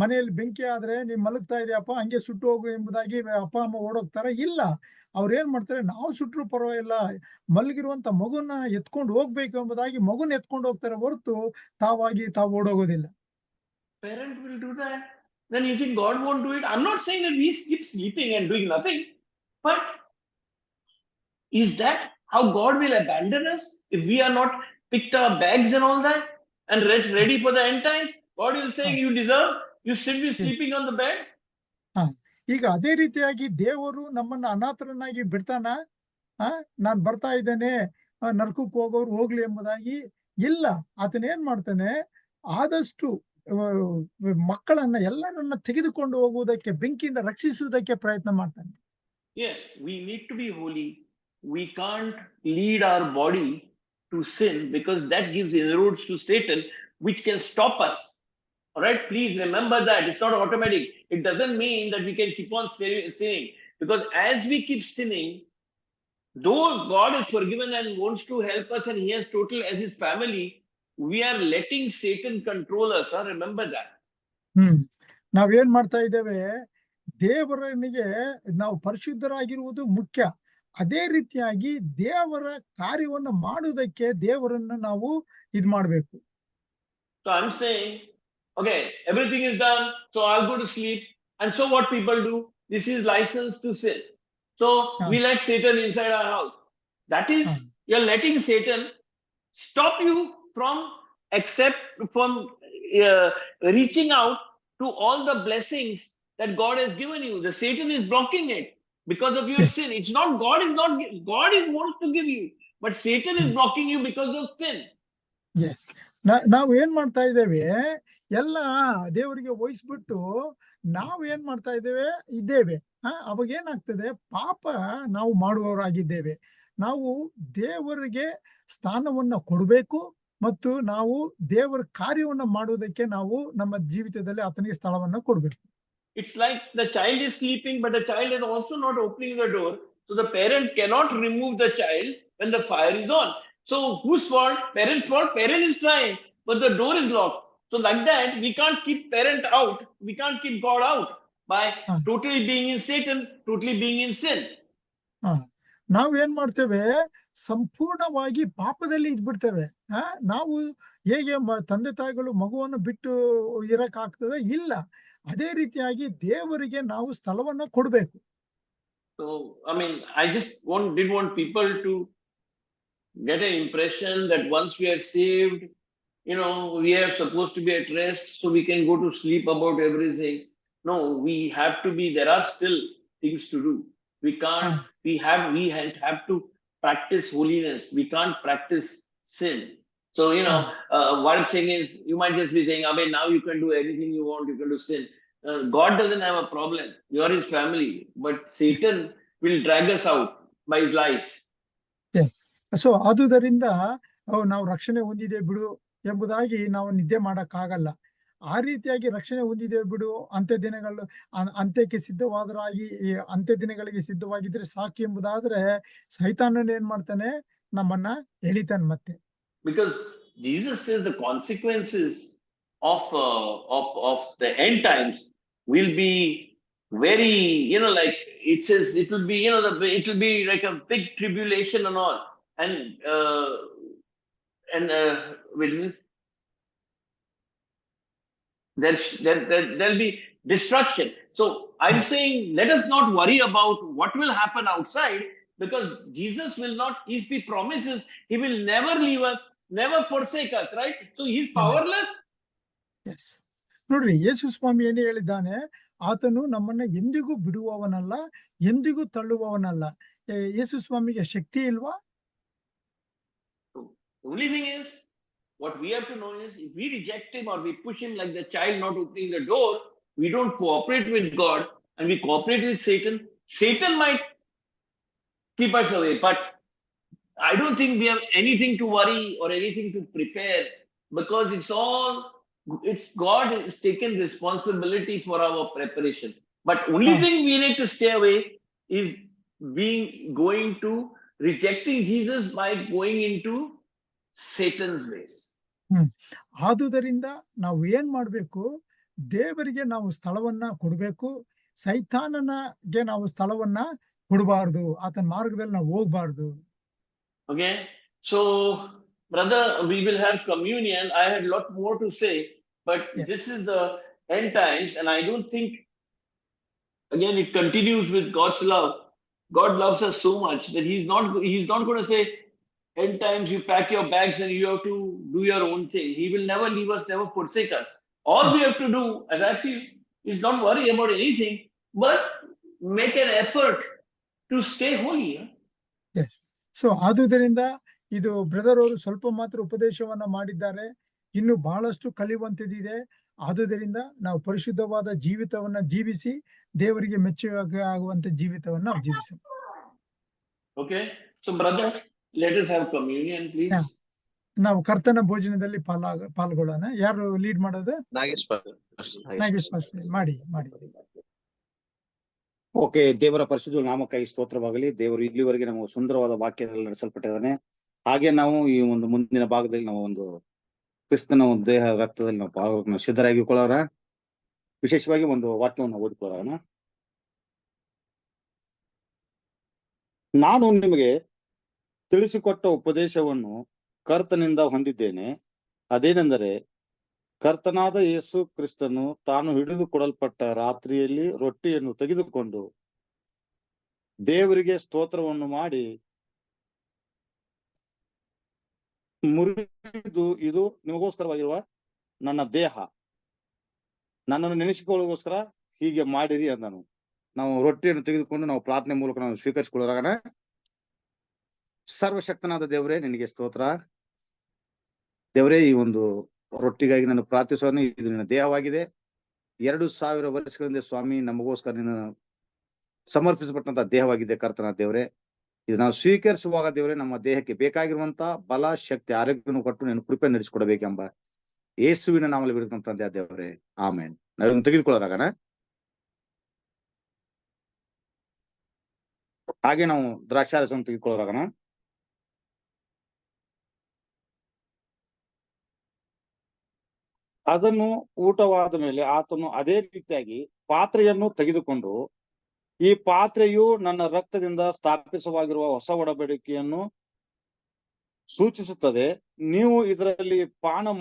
ಮನೆಯಲ್ಲಿ ಬೆಂಕಿ ಆದ್ರೆ ನೀವ್ ಮಲಗ್ತಾ ಇದೆಯಪ್ಪ, ಹಂಗೆ ಸುಟ್ಟು ಹೋಗು ಎಂಬುದಾಗಿ ಅಪ್ಪ ಅಮ್ಮ ಓಡೋಗ್ತಾರ? ಇಲ್ಲ, ಅವ್ರು ಏನ್ ಮಾಡ್ತಾರೆ, ನಾವು ಸುಟ್ರು ಪರವಾಗಿಲ್ಲ, ಮಲಗಿರುವಂತ ಮಗುನ ಎತ್ಕೊಂಡು ಹೋಗ್ಬೇಕು ಎಂಬುದಾಗಿ ಮಗುನ ಎತ್ಕೊಂಡು ಹೋಗ್ತಾರೆ ಹೊರತು ತಾವು ಓಡೋಗೋದಿಲ್ಲ. Parent will do that. Then you think God won't do it? I'm not saying that we keep sleeping and doing nothing, but is that how God will abandon us if we are not picked our bags and all that and ready for the end time? God is saying, you deserve, you should be sleeping on the bed. ಈಗ ಅದೇ ರೀತಿಯಾಗಿ ದೇವರು ನಮ್ಮನ್ನ ಅನಾಥರನ್ನಾಗಿ ಬಿಡ್ತಾನ? ನಾನ್ ಬರ್ತಾ ಇದ್ದೇನೆ, ನರಕಕ್ಕೆ ಹೋಗೋರು ಹೋಗ್ಲಿ ಎಂಬುದಾಗಿ ಇಲ್ಲ. ಆತನ ಏನ್ ಮಾಡ್ತಾನೆ, ಆದಷ್ಟು ಮಕ್ಕಳನ್ನ ಎಲ್ಲರನ್ನ ತೆಗೆದುಕೊಂಡು ಹೋಗುವುದಕ್ಕೆ, ಬೆಂಕಿಯಿಂದ ರಕ್ಷಿಸುವುದಕ್ಕೆ ಪ್ರಯತ್ನ ಮಾಡ್ತಾನೆ. Yes, we need to be holy. We can't lead our body to sin because that gives inroads to Satan, which can stop us. All right, please remember that it's not automatic. It doesn't mean that we can keep on sinning, because as we keep sinning, though God is forgiven and wants to help us and He has total as His family, we are letting Satan control us. Remember that. ನಾವೇನ್ ಮಾಡ್ತಾ ಇದ್ದೇವೆ, ದೇವರನಿಗೆ ನಾವು ಪರಿಶುದ್ಧರಾಗಿರುವುದು ಮುಖ್ಯ. ಅದೇ ರೀತಿಯಾಗಿ ದೇವರ ಕಾರ್ಯವನ್ನ ಮಾಡುವುದಕ್ಕೆ ದೇವರನ್ನ ನಾವು ಇದ್ ಮಾಡ್ಬೇಕು. So I'm saying, okay, everything is done, so I'll go to sleep. And so what people do, this is license to sin. So we let Satan inside our house. That is, you're letting Satan stop you from reaching out to all the blessings that God has given you. The Satan is blocking it because of your sin. It's not God wants to give you, but Satan is blocking you because of sin. Yes, ನಾವು ಏನ್ ಮಾಡ್ತಾ ಇದ್ದೇವೆ, ಎಲ್ಲ ದೇವರಿಗೆ ವಹಿಸ್ಬಿಟ್ಟು ನಾವು ಏನ್ ಮಾಡ್ತಾ ಇದ್ದೇವೆ. ಅವಾಗ ಏನಾಗ್ತದೆ, ಪಾಪ ನಾವು ಮಾಡುವವರಾಗಿದ್ದೇವೆ. ನಾವು ದೇವರಿಗೆ ಸ್ಥಾನವನ್ನ ಕೊಡಬೇಕು ಮತ್ತು ನಾವು ದೇವರ ಕಾರ್ಯವನ್ನ ಮಾಡುವುದಕ್ಕೆ ನಾವು ನಮ್ಮ ಜೀವಿತದಲ್ಲಿ ಆತನಿಗೆ ಸ್ಥಳವನ್ನ ಕೊಡಬೇಕು. It's like the child is sleeping, but the child is also not opening the door. So the parent cannot remove the child when the fire is on. So whose fault? Parent's fault. Parent is trying, but the door is locked. So like that, we can't keep parent out. We can't keep God out by totally being in Satan, totally being in sin. ನಾವೇನ್ ಮಾಡ್ತೇವೆ, ಸಂಪೂರ್ಣವಾಗಿ ಪಾಪದಲ್ಲಿ ಇದ್ಬಿಡ್ತೇವೆ. ನಾವು ಹೇಗೆ ತಂದೆ ತಾಯಿಗಳು ಮಗುವನ್ನು ಬಿಟ್ಟು ಇರಕ್ ಆಗ್ತದೆ? ಇಲ್ಲ. ಅದೇ ರೀತಿಯಾಗಿ ದೇವರಿಗೆ ನಾವು ಸ್ಥಳವನ್ನ ಕೊಡಬೇಕು. So I mean, I just didn't want people to get an impression that once we are saved, we are supposed to be at rest, so we can go to sleep about everything. No, we have to be. There are still things to do. We can't. We have to practice holiness. We can't practice sin. So what I'm saying is, you might just be saying, "I mean, now you can do anything you want. You can do sin." God doesn't have a problem. You are His family, but Satan will drag us out by his lies. Yes. So ಆದುದರಿಂದ ನಾವು ರಕ್ಷಣೆ ಹೊಂದಿದೆ ಬಿಡು ಎಂಬುದಾಗಿ ನಾವು ನಿದ್ದೆ ಮಾಡಕ್ಕಾಗಲ್ಲ. ಆ ರೀತಿಯಾಗಿ ರಕ್ಷಣೆ ಹೊಂದಿದೆ ಬಿಡು, ಅಂತ್ಯಕ್ಕೆ ಸಿದ್ಧವಾದರಾಗಿ ಅಂತ್ಯ ದಿನಗಳಿಗೆ ಸಿದ್ಧವಾಗಿದ್ರೆ ಸಾಕು ಎಂಬುದಾದ್ರೆ ಸೈತಾನನ ಏನ್ ಮಾಡ್ತಾನೆ, ನಮ್ಮನ್ನ ಎಳಿತಾನೆ ಮತ್ತೆ. Because Jesus says the consequences of the end times will be very, like it says, it will be, it will be like a big tribulation and all. And there'll be destruction. So I'm saying, let us not worry about what will happen outside, because Jesus will not. He promises He will never leave us, never forsake us, right? So He's powerless. Yes. ನೋಡ್ರಿ, ಯೇಸು ಸ್ವಾಮಿ ಏನೇ ಹೇಳಿದ್ದಾನೆ, ಆತನು ನಮ್ಮನ್ನ ಎಂದಿಗೂ ಬಿಡುವವನಲ್ಲ, ಎಂದಿಗೂ ತಳ್ಳುವವನಲ್ಲ. ಯೇಸು ಸ್ವಾಮಿಗೆ ಶಕ್ತಿ ಇಲ್ವಾ? The only thing is, what we have to know is, if we reject Him or we push Him like the child not opening the door, we don't cooperate with God and we cooperate with Satan. Satan might keep us away, but I don't think we have anything to worry or anything to prepare, because it's God has taken responsibility for our preparation. But only thing we need to stay away is going to rejecting Jesus by going into Satan's ways. ಆದುದರಿಂದ ನಾವು ಏನ್ ಮಾಡ್ಬೇಕು, ದೇವರಿಗೆ ನಾವು ಸ್ಥಳವನ್ನ ಕೊಡಬೇಕು, ಸೈತಾನನಿಗೆ ನಾವು ಸ್ಥಳವನ್ನ ಕೊಡಬಾರ್ದು, ಆತನ ಮಾರ್ಗದಲ್ಲಿ ನಾವು ಹೋಗ್ಬಾರ್ದು. Okay, so brother, we will have communion. I had a lot more to say, but this is the end times, and I don't think, again, it continues with God's love. God loves us so much that He's not going to say, end times, you pack your bags and you have to do your own thing. He will never leave us, never forsake us. All we have to do, as I feel, is not worry about anything. but make an effort to stay holy. Yes. So ಆದುದರಿಂದ ಇದು brother ಅವರು ಸ್ವಲ್ಪ ಮಾತ್ರ ಉಪದೇಶವನ್ನ ಮಾಡಿದ್ದಾರೆ. ಇನ್ನು ಬಹಳಷ್ಟು ಕಲಿಯುವಂತದಿದೆ. ಆದುದರಿಂದ ನಾವು ಪರಿಶುದ್ಧವಾದ ಜೀವಿತವನ್ನ ಜೀವಿಸಿ ದೇವರಿಗೆ ಮೆಚ್ಚುಗೆ ಆಗುವಂತ ಜೀವಿತವನ್ನ ನಾವು ಜೀವಿಸೋಣ. Okay, so brother, let us have communion, please. Yeah. ನಾವು ಕರ್ತನ ಭೋಜನದಲ್ಲಿ ಪಾಲ್ಗೊಳ್ಳೋಣ. ಯಾರು ಲೀಡ್ ಮಾಡೋದು? ನಾಗೇಶ್ ನಾಗೇಶ್ ಪಾಸ್ಟರ್ ಮಾಡಿ. ಓಕೆ, ದೇವರ ಪರಿಶುದ್ಧ ನಾಮಕ್ಕಾಗಿ ಸ್ತೋತ್ರವಾಗಲಿ. ದೇವರು ಇಲ್ಲಿವರೆಗೆ ನಮಗೆ ಸುಂದರವಾದ ವಾಕ್ಯದಲ್ಲಿ ನಡೆಸಲ್ಪಟ್ಟಿದ್ದಾನೆ. ಹಾಗೆ ನಾವು ಈ ಒಂದು ಮುಂದಿನ ಭಾಗದಲ್ಲಿ ನಾವು ಒಂದು ಕ್ರಿಸ್ತನ ಒಂದು ದೇಹ ರಕ್ತದಲ್ಲಿ ನಾವು ಪಾಲ್ಗೊಳ್ಳೋಕೆ ನಾವು ಸಿದ್ಧರಾಗಿಕೊಳ್ಳೋಣ. ವಿಶೇಷವಾಗಿ ಒಂದು ವಾಕ್ಯವನ್ನು ಓದಿಕೊಳ್ಳೋಣ. ನಾನು ನಿಮಗೆ ತಿಳಿಸಿಕೊಟ್ಟ ಉಪದೇಶವನ್ನು ಕರ್ತನಿಂದ ಹೊಂದಿದ್ದೇನೆ. ಅದೇನೆಂದರೆ, ಕರ್ತನಾದ ಯೇಸು ಕ್ರಿಸ್ತನು ತಾನು ಹಿಡಿದುಕೊಡಲ್ಪಟ್ಟ ರಾತ್ರಿಯಲ್ಲಿ ರೊಟ್ಟಿಯನ್ನು ತೆಗೆದುಕೊಂಡು ದೇವರಿಗೆ ಸ್ತೋತ್ರವನ್ನು ಮಾಡಿ ಮುರಿದು, ಇದು ನಿಮಗೋಸ್ಕರವಾಗಿರುವ ನನ್ನ ದೇಹ, ನನ್ನನ್ನು ನೆನೆಸಿಕೊಳ್ಳೋಗೋಸ್ಕರ ಹೀಗೆ ಮಾಡಿರಿ ಅಂದನು. ನಾವು ರೊಟ್ಟಿಯನ್ನು ತೆಗೆದುಕೊಂಡು ನಾವು ಪ್ರಾರ್ಥನೆ ಮೂಲಕ ನಾವು ಸ್ವೀಕರಿಸಿಕೊಳ್ಳೋಣ. ಸರ್ವಶಕ್ತನಾದ ದೇವರೇ, ನಿನಗೆ ಸ್ತೋತ್ರ. ದೇವರೇ, ಈ ಒಂದು ರೊಟ್ಟಿಗಾಗಿ ನಾನು ಪ್ರಾರ್ಥಿಸೋಣ. ಇದು ನಿನ್ನ ದೇಹವಾಗಿದೆ. 2000 ವರ್ಷಗಳಿಂದ ಸ್ವಾಮಿ ನಮಗೋಸ್ಕರ ನಿನ್ನ ಸಮರ್ಪಿಸಲ್ಪಟ್ಟಂತ ದೇಹವಾಗಿದೆ ಕರ್ತನ ದೇವರೇ. ಇದು ನಾವು ಸ್ವೀಕರಿಸುವಾಗ ದೇವರೇ, ನಮ್ಮ ದೇಹಕ್ಕೆ ಬೇಕಾಗಿರುವಂತ ಬಲ, ಶಕ್ತಿ, ಆರೋಗ್ಯವನ್ನು ಕೊಟ್ಟು ನೀನು ಕೃಪೆ ನಡೆಸಿಕೊಡಬೇಕೆಂಬ ಯೇಸುವಿನ ನಾಮದಲ್ಲಿ ಬಿಡುತ್ತಂತ ದೇವರೇ, ಆಮೇನ್. ನಾವೊಂದು ತೆಗೆದುಕೊಳ್ಳೋರಾಗಣ. ಹಾಗೆ ನಾವು ದ್ರಾಕ್ಷಾರಸವನ್ನು ತೆಗೆದುಕೊಳ್ಳೋರಾಗಣ. ಅದನ್ನು ಊಟವಾದ ಮೇಲೆ ಆತನು ಅದೇ ರೀತಿಯಾಗಿ ಪಾತ್ರೆಯನ್ನು ತೆಗೆದುಕೊಂಡು, ಈ ಪಾತ್ರೆಯು ನನ್ನ ರಕ್ತದಿಂದ ಸ್ಥಾಪಿಸವಾಗಿರುವ ಹೊಸ ಒಡಂಬಡಿಕೆಯನ್ನು ಸೂಚಿಸುತ್ತದೆ. ನೀವು ಇದರಲ್ಲಿ ಪಾನ